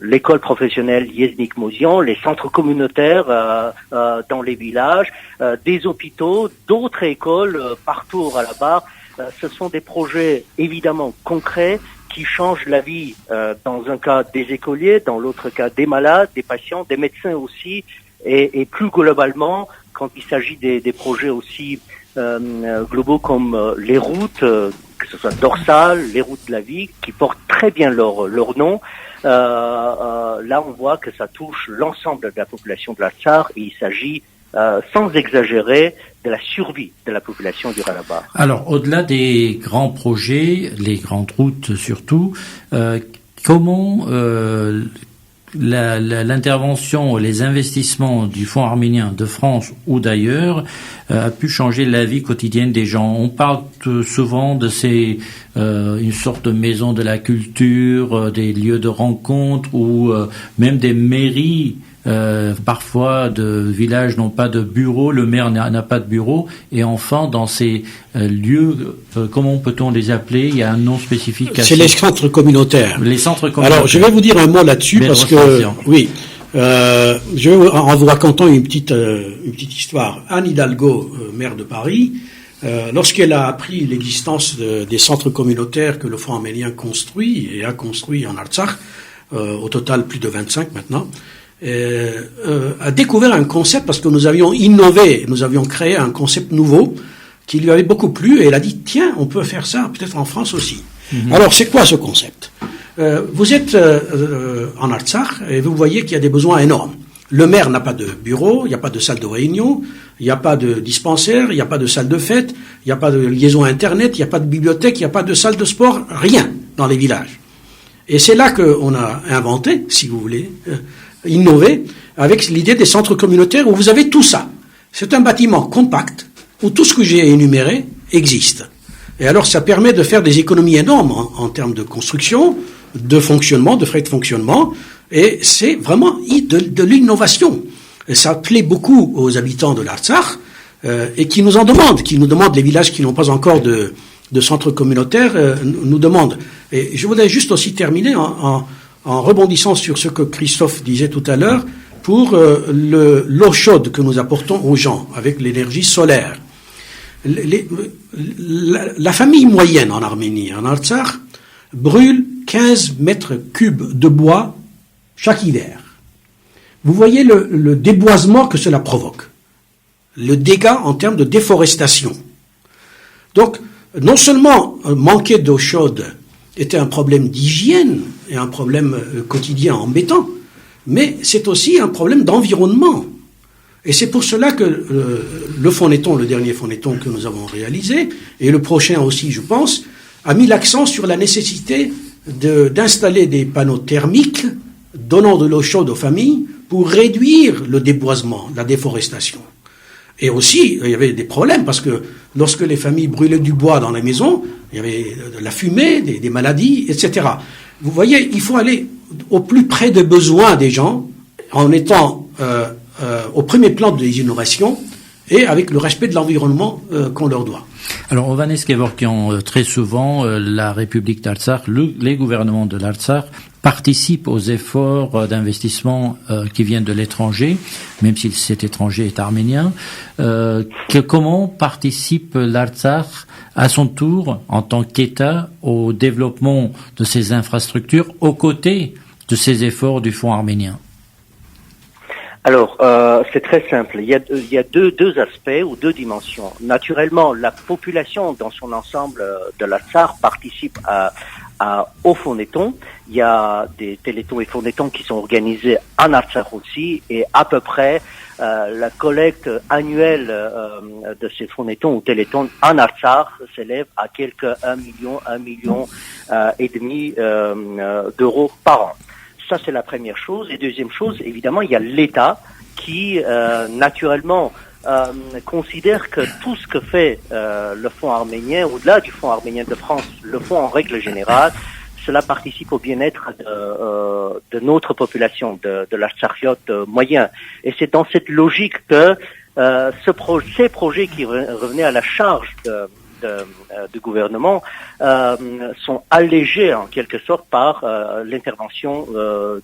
l'école professionnelle Yeznik Mozian, les centres communautaires dans les villages, des hôpitaux, d'autres écoles partout au Karabakh. Ce sont des projets évidemment concrets qui changent la vie, dans un cas des écoliers, dans l'autre cas des malades, des patients, des médecins aussi, et plus globalement, quand il s'agit des projets aussi globaux comme les routes, que ce soit dorsales, les routes de la vie, qui portent très bien leur nom. Là, on voit que ça touche l'ensemble de la population de l'Artsakh, et il s'agit, sans exagérer, de la survie de la population du Karabakh. Alors, au-delà des grands projets, les grandes routes surtout, comment l'intervention, les investissements du Fonds arménien de France ou d'ailleurs a pu changer la vie quotidienne des gens? On parle souvent de une sorte de maison de la culture, des lieux de rencontre, ou même des mairies. Parfois de villages n'ont pas de bureau, le maire n'a pas de bureau, et enfin dans ces lieux, comment peut-on les appeler? Il y a un nom spécifique. C'est les centres communautaires. Les centres communautaires. Alors je vais vous dire un mot là-dessus, parce que oui, je vais en vous racontant une petite histoire. Anne Hidalgo, maire de Paris, lorsqu'elle a appris l'existence des centres communautaires que le Fonds arménien construit et a construit en Artsakh, au total plus de 25 maintenant, a découvert un concept parce que nous avions innové, nous avions créé un concept nouveau qui lui avait beaucoup plu et elle a dit tiens, on peut faire ça peut-être en France aussi. Alors c'est quoi ce concept? Vous êtes en Artsakh et vous voyez qu'il y a des besoins énormes. Le maire n'a pas de bureau, il n'y a pas de salle de réunion, il n'y a pas de dispensaire, il n'y a pas de salle de fête, il n'y a pas de liaison Internet, il n'y a pas de bibliothèque, il n'y a pas de salle de sport, rien dans les villages. Et c'est là qu'on a inventé, si vous voulez, innové, avec l'idée des centres communautaires où vous avez tout ça. C'est un bâtiment compact où tout ce que j'ai énuméré existe. Et alors ça permet de faire des économies énormes en termes de construction, de fonctionnement, de frais de fonctionnement, et c'est vraiment de l'innovation. Et ça plaît beaucoup aux habitants de l'Artsakh et qui nous demandent, les villages qui n'ont pas encore de centre communautaire nous demandent. Et je voudrais juste aussi terminer en rebondissant sur ce que Christophe disait tout à l'heure pour l'eau chaude que nous apportons aux gens avec l'énergie solaire. La famille moyenne en Arménie, en Artsakh, brûle 15 mètres cubes de bois chaque hiver. Vous voyez le déboisement que cela provoque, le dégât en termes de déforestation. Donc, non seulement manquer d'eau chaude était un problème d'hygiène et un problème quotidien embêtant, mais c'est aussi un problème d'environnement. Et c'est pour cela que le Fonetton, le dernier Fonetton que nous avons réalisé, et le prochain aussi, je pense, a mis l'accent sur la nécessité d'installer des panneaux thermiques donnant de l'eau chaude aux familles pour réduire le déboisement, la déforestation. Et aussi, il y avait des problèmes parce que lorsque les familles brûlaient du bois dans les maisons, il y avait de la fumée, des maladies, etc. Vous voyez, il faut aller au plus près des besoins des gens en étant au premier plan des innovations et avec le respect de l'environnement qu'on leur doit. Alors, Hovhannes Kevorkian, très souvent, la République d'Artsakh, les gouvernements de l'Artsakh participent aux efforts d'investissement qui viennent de l'étranger, même si cet étranger est arménien. Comment participe l'Artsakh à son tour, en tant qu'État, au développement de ces infrastructures aux côtés de ces efforts du Fonds arménien? Alors, c'est très simple. Il y a deux aspects ou deux dimensions. Naturellement, la population dans son ensemble de l'Artsakh participe au Fonetton. Il y a des télétons et Fonetton qui sont organisés en Artsakh aussi, et à peu près la collecte annuelle de ces Fonettons ou télétons en Artsakh s'élève à quelque 1 million et demi d'euros par an. Ça, c'est la première chose. Et deuxième chose, évidemment, il y a l'État qui, naturellement, considère que tout ce que fait le Fonds arménien, au-delà du Fonds arménien de France, le Fonds en règle générale, cela participe au bien-être de notre population, de l'Artsakiote moyen. Et c'est dans cette logique que ces projets qui revenaient à la charge du gouvernement sont allégés en quelque sorte par l'intervention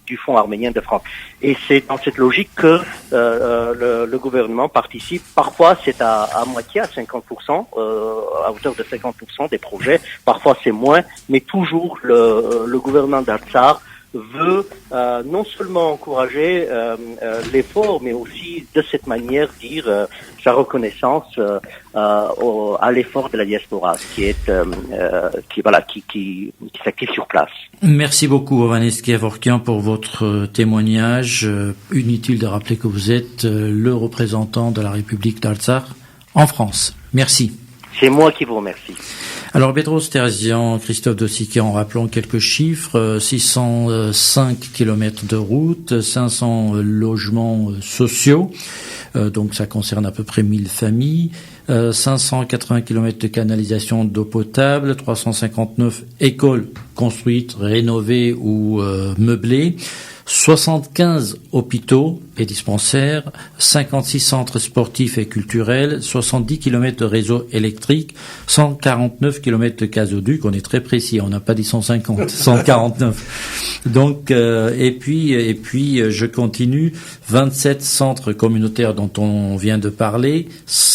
du Fonds arménien de France. Et c'est dans cette logique que le gouvernement participe. Parfois c'est à moitié, à 50%, à hauteur de 50% des projets. Parfois c'est moins, mais toujours le gouvernement d'Artsakh veut non seulement encourager l'effort, mais aussi de cette manière dire sa reconnaissance à l'effort de la diaspora, qui s'active sur place. Merci beaucoup, Hovhannes Kevorkian, pour votre témoignage. Inutile de rappeler que vous êtes le représentant de la République d'Artsakh en France. Merci. C'est moi qui vous remercie. Alors, Bedros Terzian, Christophe Dossiquian, rappelons quelques chiffres. 605 kilomètres de route, 500 logements sociaux, donc ça concerne à peu près 1000 familles, 580 kilomètres de canalisation d'eau potable, 359 écoles construites, rénovées ou meublées, 75 hôpitaux et dispensaires, 56 centres sportifs et culturels, 70 km de réseau électrique, 149 km de gazoduc. On est très précis, on n'a pas dit 150, 149. Donc, et puis, je continue. 27 centres communautaires dont on vient de parler,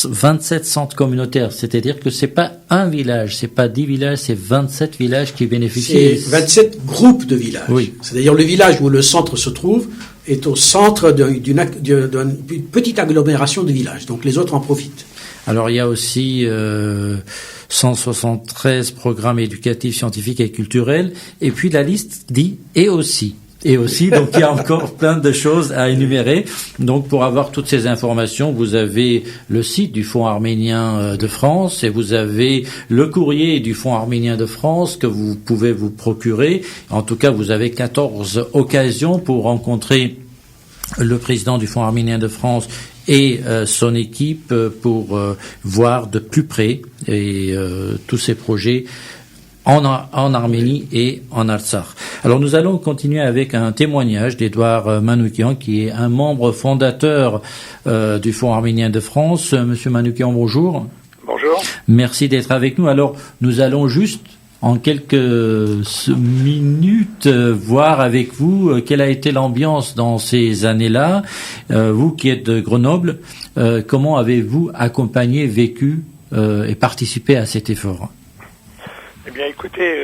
27 centres communautaires, c'est-à-dire que c'est pas un village, c'est pas 10 villages, c'est 27 villages qui bénéficient. C'est 27 groupes de villages. Oui. C'est-à-dire le village où le centre se trouve est au centre d'une petite agglomération de villages. Donc les autres en profitent. Alors il y a aussi 173 programmes éducatifs, scientifiques et culturels. Et puis la liste dit et aussi. Donc il y a encore plein de choses à énumérer. Donc pour avoir toutes ces informations, vous avez le site du Fonds arménien de France et vous avez le courrier du Fonds arménien de France que vous pouvez vous procurer. En tout cas, vous avez 14 occasions pour rencontrer le président du Fonds arménien de France et son équipe pour voir de plus près et tous ces projets en Arménie et en Artsakh. Alors nous allons continuer avec un témoignage d'Edouard Manoukian, qui est un membre fondateur du Fonds arménien de France. Monsieur Manoukian, bonjour. Bonjour. Merci d'être avec nous. Alors nous allons juste en quelques minutes voir avec vous quelle a été l'ambiance dans ces années-là. Vous qui êtes de Grenoble, comment avez-vous accompagné, vécu et participé à cet effort ? Eh bien, écoutez,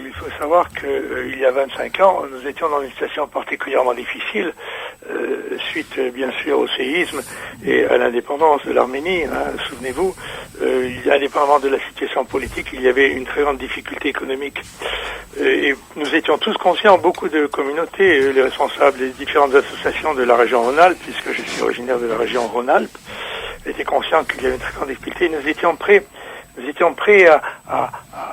il faut savoir qu'il y a 25 ans, nous étions dans une situation particulièrement difficile, suite bien sûr au séisme et à l'indépendance de l'Arménie. Souvenez-vous, indépendamment de la situation politique, il y avait une très grande difficulté économique. Et nous étions tous conscients, beaucoup de communautés, les responsables des différentes associations de la région Rhône-Alpes, puisque je suis originaire de la région Rhône-Alpes, étaient conscients qu'il y avait une très grande difficulté. Nous étions prêts à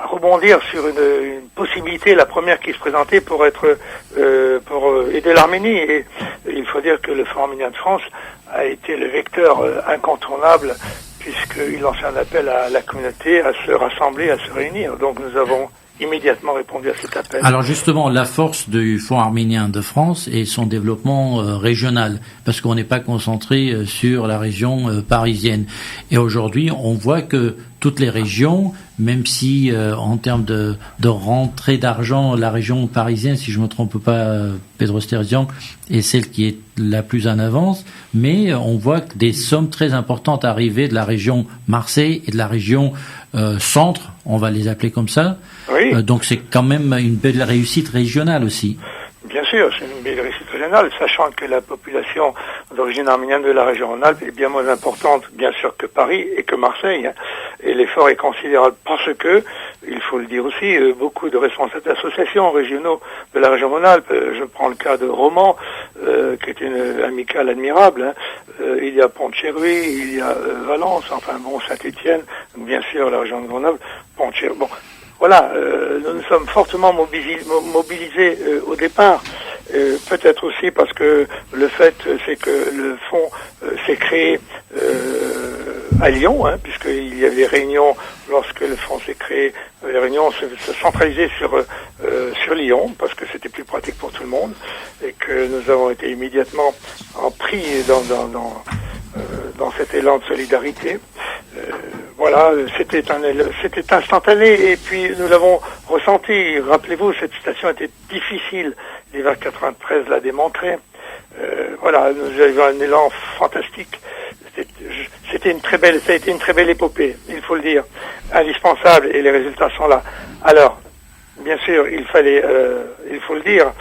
rebondir sur une possibilité, la première qui se présentait pour aider l'Arménie. Et il faut dire que le Fonds arménien de France a été le vecteur incontournable, puisqu'il lançait un appel à la communauté à se rassembler, à se réunir. Donc nous avons immédiatement répondu à cet appel. Alors justement, la force du Fonds arménien de France est son développement régional, parce qu'on n'est pas concentré sur la région parisienne. Et aujourd'hui, on voit que toutes les régions, même si en termes de rentrée d'argent, la région parisienne, si je me trompe pas, Pedro Sterzian, est celle qui est la plus en avance, mais on voit que des sommes très importantes arrivent de la région Marseille et de la région centre, on va les appeler comme ça. Oui. Donc c'est quand même une belle réussite régionale aussi. Bien sûr, c'est une belle réussite régionale, sachant que la population d'origine arménienne de la région Rhône-Alpes est bien moins importante, bien sûr, que Paris et que Marseille. Et l'effort est considérable parce que, il faut le dire aussi, beaucoup de responsables d'associations régionaux de la région Rhône-Alpes, je prends le cas de Romans, qui est une amicale admirable, il y a Pont-de-Cherruy, il y a Valence, enfin bon, Saint-Étienne, bien sûr, la région de Grenoble, Pont-de-Cherruy, bon. Voilà, nous nous sommes fortement mobilisés au départ, peut-être aussi parce que le fait c'est que le fonds s'est créé à Lyon, puisqu'il y avait réunions lorsque le fonds s'est créé, les réunions se centralisaient sur Lyon parce que c'était plus pratique pour tout le monde et que nous avons été immédiatement pris dans cet élan de solidarité. Voilà, c'était instantané et puis nous l'avons ressenti. Rappelez-vous, cette situation était difficile. L'hiver 93 l'a démontré. Voilà, nous avions un élan fantastique. Ça a été une très belle épopée, il faut le dire, indispensable et les résultats sont là. Alors, bien sûr, il fallait, il faut le dire,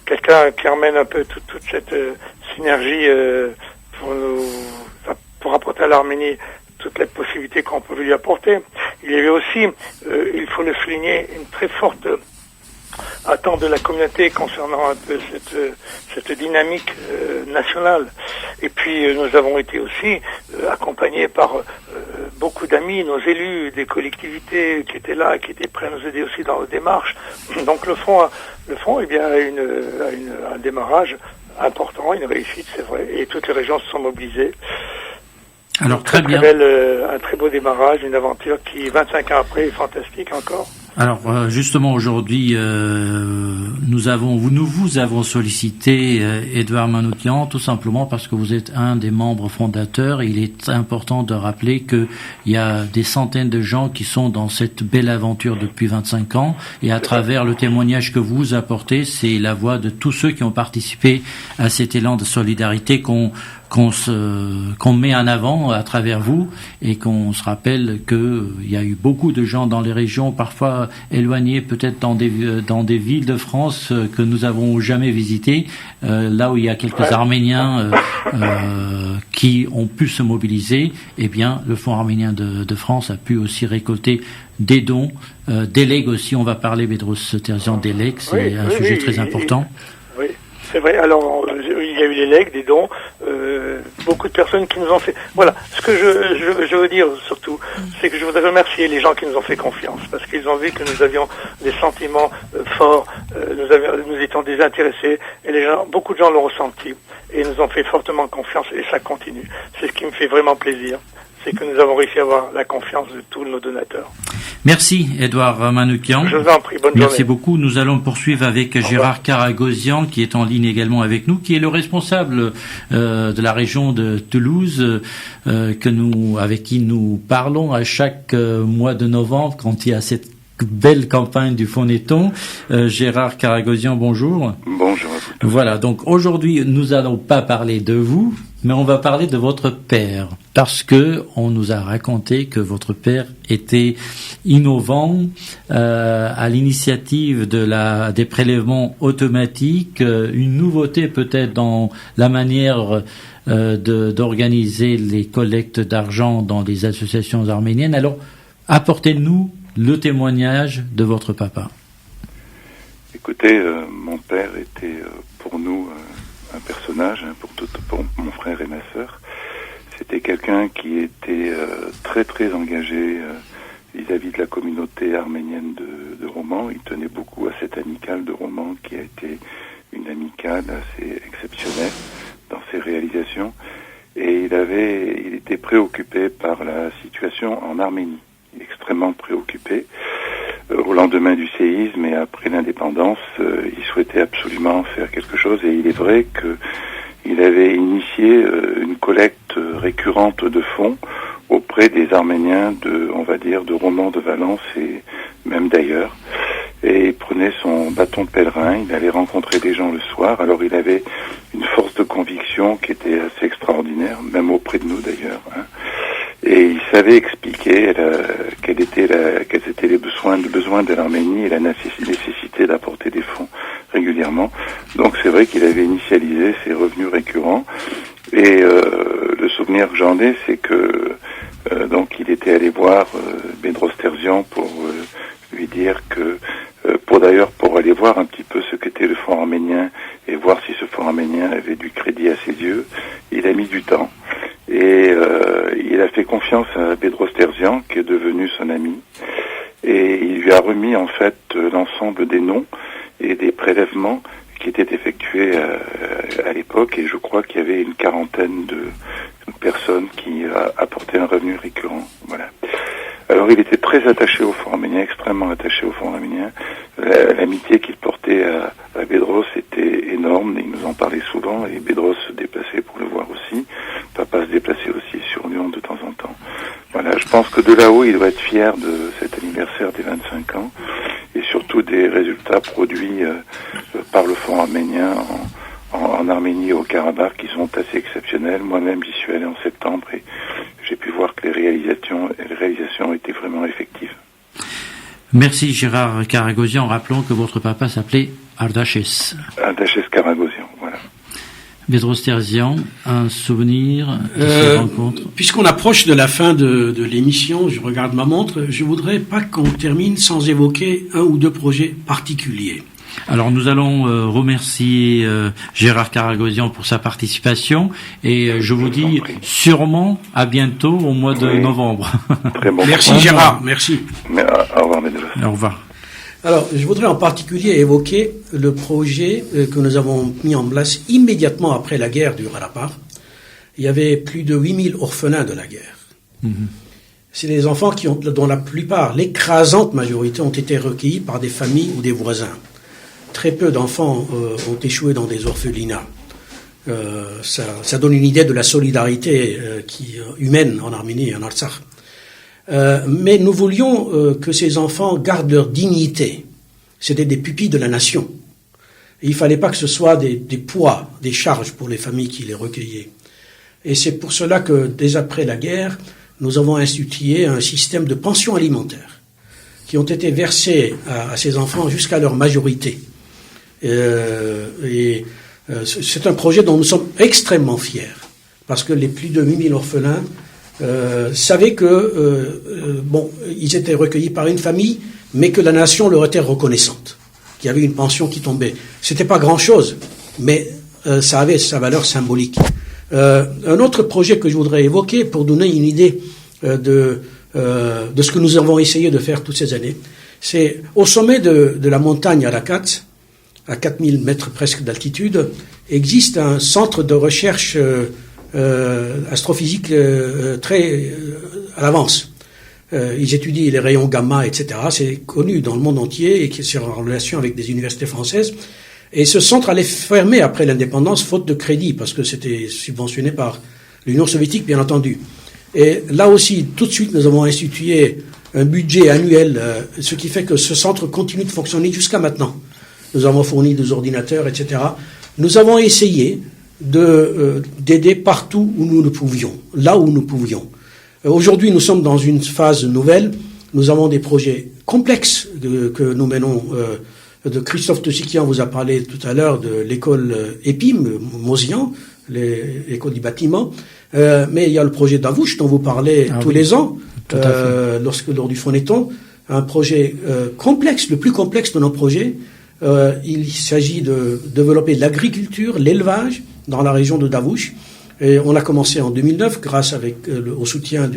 quelqu'un qui emmène un peu toute cette synergie pour apporter à l'Arménie toutes les possibilités qu'on peut lui apporter. Il y avait aussi, il faut le souligner, une très forte attente de la communauté concernant un peu cette dynamique nationale. Et puis nous avons été aussi accompagnés par beaucoup d'amis, nos élus, des collectivités qui étaient là, qui étaient prêts à nous aider aussi dans nos démarches. Donc le fonds eh bien, a un démarrage important, une réussite, c'est vrai, et toutes les régions se sont mobilisées. Alors très bien. Un très beau démarrage, une aventure qui, 25 ans après, est fantastique encore. Alors justement aujourd'hui, nous vous avons sollicité Edouard Manoukian tout simplement parce que vous êtes un des membres fondateurs. Il est important de rappeler que il y a des centaines de gens qui sont dans cette belle aventure depuis 25 ans et à travers le témoignage que vous apportez, c'est la voix de tous ceux qui ont participé à cet élan de solidarité qu'on qu'on met en avant à travers vous et qu'on se rappelle que il y a eu beaucoup de gens dans les régions parfois éloignées, peut-être dans des villes de France que nous avons jamais visitées, là où il y a quelques Arméniens qui ont pu se mobiliser. Eh bien, le Fonds arménien de France a pu aussi récolter des dons, des legs aussi. On va parler, Bedros Terzian, des legs, c'est un sujet très important. Oui, c'est vrai. Alors, il y a eu les legs, des dons, beaucoup de personnes qui nous ont fait... Voilà, ce que je veux dire surtout, c'est que je voudrais remercier les gens qui nous ont fait confiance, parce qu'ils ont vu que nous avions des sentiments forts, nous étions désintéressés, et beaucoup de gens l'ont ressenti, et nous ont fait fortement confiance, et ça continue. C'est ce qui me fait vraiment plaisir, c'est que nous avons réussi à avoir la confiance de tous nos donateurs. Merci, Edouard Manoukian. Je vous en prie, bonne journée. Merci beaucoup. Nous allons poursuivre avec Gérard Karagosian, qui est en ligne également avec nous, qui est le responsable de la région de Toulouse, avec qui nous parlons à chaque mois de novembre, quand il y a cette belle campagne du Phonéton. Gérard Karagosian, bonjour. Bonjour à vous. Voilà, donc aujourd'hui, nous allons pas parler de vous, mais on va parler de votre père, parce que on nous a raconté que votre père était innovant à l'initiative des prélèvements automatiques, une nouveauté peut-être dans la manière d'organiser les collectes d'argent dans les associations arméniennes. Alors, apportez-nous le témoignage de votre papa. Écoutez, mon père était pour nous un personnage, pour mon frère et ma sœur. C'était quelqu'un qui était très très engagé vis-à-vis de la communauté arménienne de Romans. Il tenait beaucoup à cette amicale de Romans qui a été une amicale assez exceptionnelle dans ses réalisations. Et il était préoccupé par la situation en Arménie, extrêmement préoccupé. Au lendemain du séisme et après l'indépendance, il souhaitait absolument faire quelque chose, et il est vrai qu'il avait initié une collecte récurrente de fonds auprès des Arméniens de Romans, de Valence et même d'ailleurs. Et il prenait son bâton de pèlerin, il allait rencontrer des gens le soir. Alors il avait une force de conviction qui était assez extraordinaire, même auprès de nous d'ailleurs, hein. Et il savait expliquer quels étaient les besoins de l'Arménie et la nécessité d'apporter des fonds régulièrement. Donc c'est vrai qu'il avait initialisé ces revenus récurrents. Et le souvenir que j'en ai, c'est que donc il était allé voir Bedros Terzian pour lui dire que pour aller voir un petit peu ce qu'était le fonds arménien et voir si ce fonds arménien avait du crédit à ses yeux. Il a mis du temps. Et il a fait confiance à Bedros Terzian, qui est devenu son ami, et il lui a remis en fait l'ensemble des noms et des prélèvements qui étaient effectués à l'époque, et je crois qu'il y avait une quarantaine de personnes qui apportaient un revenu récurrent. Voilà. Alors il était très attaché au fonds arménien, extrêmement attaché au fonds arménien. L'amitié qu'il portait à Bedros était énorme, il nous en parlait souvent, et Bedros se déplaçait pour le voir aussi. Papa se déplaçait aussi sur Lyon de temps en temps. Voilà, je pense que de là-haut, il doit être fier de cet anniversaire des 25 ans, et surtout des résultats produits par le fonds arménien en Arménie et au Karabakh, qui sont assez exceptionnels. Moi-même, j'y suis allé en septembre et j'ai pu voir que les réalisations étaient vraiment effectives. Merci Gérard Karagosian. Rappelons que votre papa s'appelait Ardaches. Ardaches Karagosian, voilà. Bedros Terzian, un souvenir de cette rencontre? Puisqu'on approche de la fin de l'émission, je regarde ma montre, je voudrais pas qu'on termine sans évoquer un ou deux projets particuliers. Alors nous allons remercier Gérard Karagosian pour sa participation, et je vous dis sûrement à bientôt au mois de novembre. Très bon. Merci Gérard, merci. Au revoir Bedros. Au revoir. Alors, je voudrais en particulier évoquer le projet que nous avons mis en place immédiatement après la guerre du Karabakh. Il y avait plus de 8000 orphelins de la guerre. C'est des enfants dont la plupart, l'écrasante majorité, ont été recueillis par des familles ou des voisins. Très peu d'enfants ont échoué dans des orphelinats. Ça donne une idée de la solidarité humaine en Arménie et en Artsakh. Mais nous voulions que ces enfants gardent leur dignité. C'était des pupilles de la nation. Et il ne fallait pas que ce soit des poids, des charges pour les familles qui les recueillaient. Et c'est pour cela que, dès après la guerre, nous avons institué un système de pensions alimentaires qui ont été versées à ces enfants jusqu'à leur majorité. C'est un projet dont nous sommes extrêmement fiers, parce que les plus de 8000 orphelins savaient que, ils étaient recueillis par une famille, mais que la nation leur était reconnaissante, qu'il y avait une pension qui tombait. C'était pas grand-chose, mais ça avait sa valeur symbolique. Un autre projet que je voudrais évoquer pour donner une idée de ce que nous avons essayé de faire toutes ces années, c'est au sommet de la montagne Arakat, à 4000 mètres presque d'altitude, existe un centre de recherche astrophysique très à l'avance. Ils étudient les rayons gamma, etc. C'est connu dans le monde entier et qui est en relation avec des universités françaises. Et ce centre allait fermer après l'indépendance, faute de crédit, parce que c'était subventionné par l'Union soviétique, bien entendu. Et là aussi, tout de suite, nous avons institué un budget annuel, ce qui fait que ce centre continue de fonctionner jusqu'à maintenant. Nous avons fourni des ordinateurs, etc. Nous avons essayé d'aider partout où nous le pouvions, là où nous pouvions. Aujourd'hui, nous sommes dans une phase nouvelle. Nous avons des projets complexes que nous menons. De Christophe Tosikian vous a parlé tout à l'heure de l'école EPIM, Mosian, l'école du bâtiment. Mais il y a le projet d'Avouch dont vous parlez tous les ans, lors du Phonéton. Un projet complexe, le plus complexe de nos projets. Il s'agit de développer l'agriculture, l'élevage dans la région de Davouch. Et on a commencé en 2009 grâce au soutien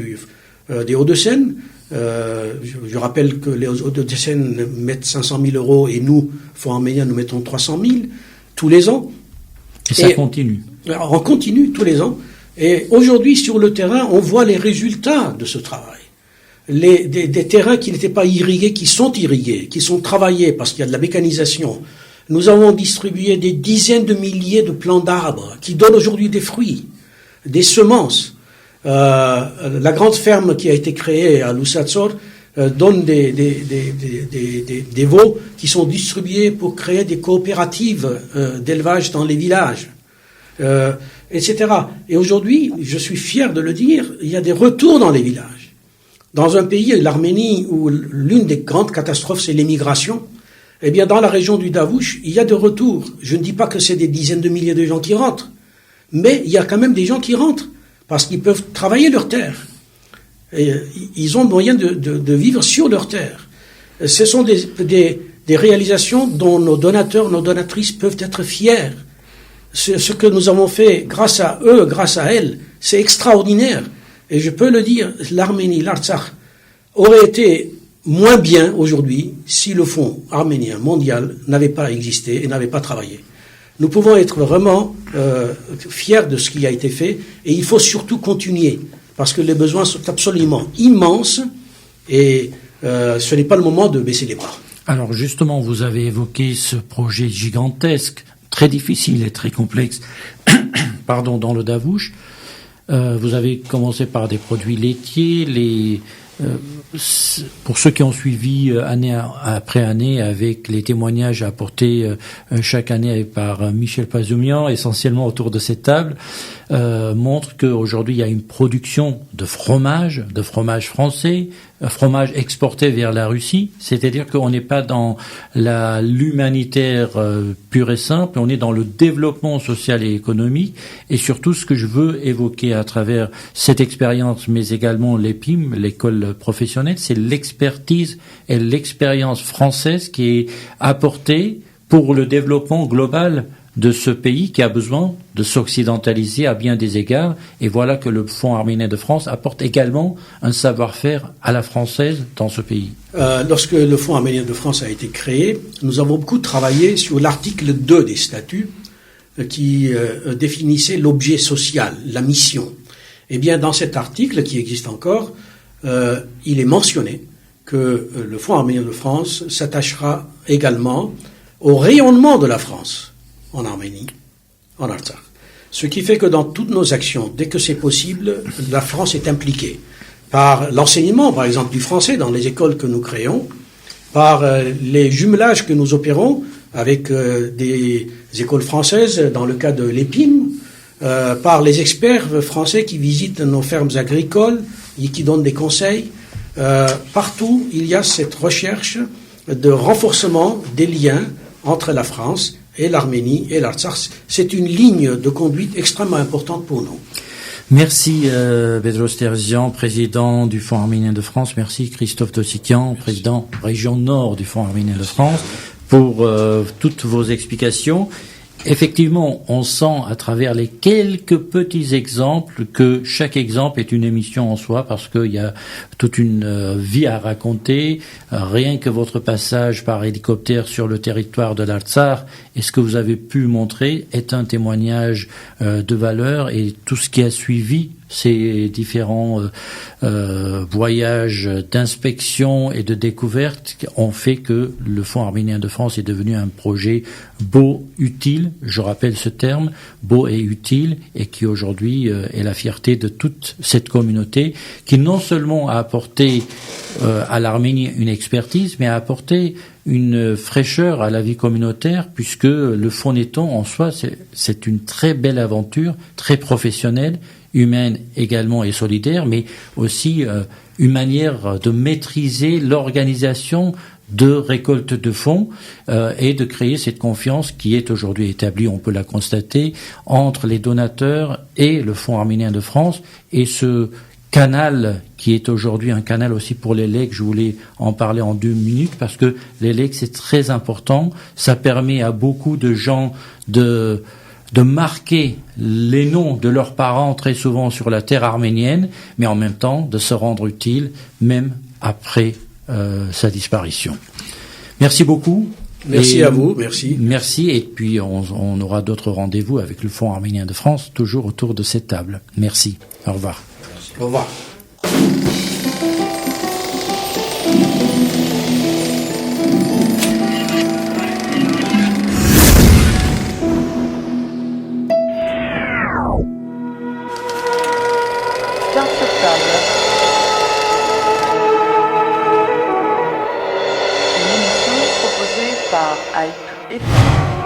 des Hauts-de-Seine. Je rappelle que les Hauts-de-Seine mettent 500 000 euros et nous, Fonds Arménien, nous mettons 300 000 tous les ans. Et ça continue. On continue tous les ans. Et aujourd'hui, sur le terrain, on voit les résultats de ce travail. Des terrains qui n'étaient pas irrigués, qui sont irrigués, qui sont travaillés parce qu'il y a de la mécanisation. Nous avons distribué des dizaines de milliers de plants d'arbres qui donnent aujourd'hui des fruits, des semences. La grande ferme qui a été créée à Lousatsor donne des veaux qui sont distribués pour créer des coopératives d'élevage dans les villages, etc. Et aujourd'hui, je suis fier de le dire, il y a des retours dans les villages. Dans un pays, l'Arménie, où l'une des grandes catastrophes, c'est l'émigration, eh bien, dans la région du Davouch, il y a des retours. Je ne dis pas que c'est des dizaines de milliers de gens qui rentrent, mais il y a quand même des gens qui rentrent, parce qu'ils peuvent travailler leur terre. Et ils ont moyen de vivre sur leur terre. Ce sont des réalisations dont nos donateurs, nos donatrices peuvent être fiers. Ce que nous avons fait grâce à eux, grâce à elles, c'est extraordinaire. Et je peux le dire, l'Arménie, l'Artsakh, aurait été moins bien aujourd'hui si le Fonds arménien mondial n'avait pas existé et n'avait pas travaillé. Nous pouvons être vraiment fiers de ce qui a été fait et il faut surtout continuer parce que les besoins sont absolument immenses et ce n'est pas le moment de baisser les bras. Alors justement, vous avez évoqué ce projet gigantesque, très difficile et très complexe, dans le Davouch. Vous avez commencé par des produits laitiers, pour ceux qui ont suivi année après année avec les témoignages apportés chaque année par Michel Pazoumian, essentiellement autour de cette table, montrent qu'aujourd'hui il y a une production de fromage français, fromage exporté vers la Russie, c'est-à-dire qu'on n'est pas dans l'humanitaire pur et simple, on est dans le développement social et économique, et surtout ce que je veux évoquer à travers cette expérience, mais également l'EPIM, l'école professionnelle, c'est l'expertise et l'expérience française qui est apportée pour le développement global de ce pays qui a besoin de s'occidentaliser à bien des égards. Et voilà que le Fonds arménien de France apporte également un savoir-faire à la française dans ce pays. Lorsque le Fonds arménien de France a été créé, nous avons beaucoup travaillé sur l'article 2 des statuts qui définissait l'objet social, la mission. Eh bien, dans cet article qui existe encore, il est mentionné que le Fonds arménien de France s'attachera également au rayonnement de la France en Arménie, en Artsakh. Ce qui fait que dans toutes nos actions, dès que c'est possible, la France est impliquée. Par l'enseignement, par exemple, du français dans les écoles que nous créons, par les jumelages que nous opérons avec des écoles françaises, dans le cas de l'EPIM, par les experts français qui visitent nos fermes agricoles et qui donnent des conseils. Partout, il y a cette recherche de renforcement des liens entre la France et l'Arménie et l'Artsakh. C'est une ligne de conduite extrêmement importante pour nous. Merci Bedros Terzian, président du Fonds arménien de France. Merci Christophe Dossikian, président région Nord du Fonds arménien de France, pour toutes vos explications. Effectivement, on sent à travers les quelques petits exemples que chaque exemple est une émission en soi, parce qu'il y a toute une vie à raconter. Rien que votre passage par hélicoptère sur le territoire de l'Artsakh et ce que vous avez pu montrer est un témoignage de valeur, et tout ce qui a suivi ces différents voyages d'inspection et de découverte ont fait que le Fonds arménien de France est devenu un projet beau, utile, je rappelle ce terme, beau et utile, et qui aujourd'hui est la fierté de toute cette communauté, qui non seulement a apporté à l'Arménie une expertise, mais a apporté une fraîcheur à la vie communautaire, puisque le Fonds-Neton en soi, c'est une très belle aventure, très professionnelle, humaine également et solidaire, mais aussi une manière de maîtriser l'organisation de récolte de fonds et de créer cette confiance qui est aujourd'hui établie, on peut la constater, entre les donateurs et le Fonds arménien de France, et ce canal qui est aujourd'hui un canal aussi pour les legs. Je voulais en parler en 2 minutes parce que les legs, c'est très important. Ça permet à beaucoup de gens de marquer les noms de leurs parents très souvent sur la terre arménienne, mais en même temps de se rendre utile même après sa disparition. Merci beaucoup. Merci à vous, merci. Merci, et puis on aura d'autres rendez-vous avec le Fonds arménien de France, toujours autour de cette table. Merci. Au revoir. Au revoir. Une émission proposée par Hype FM.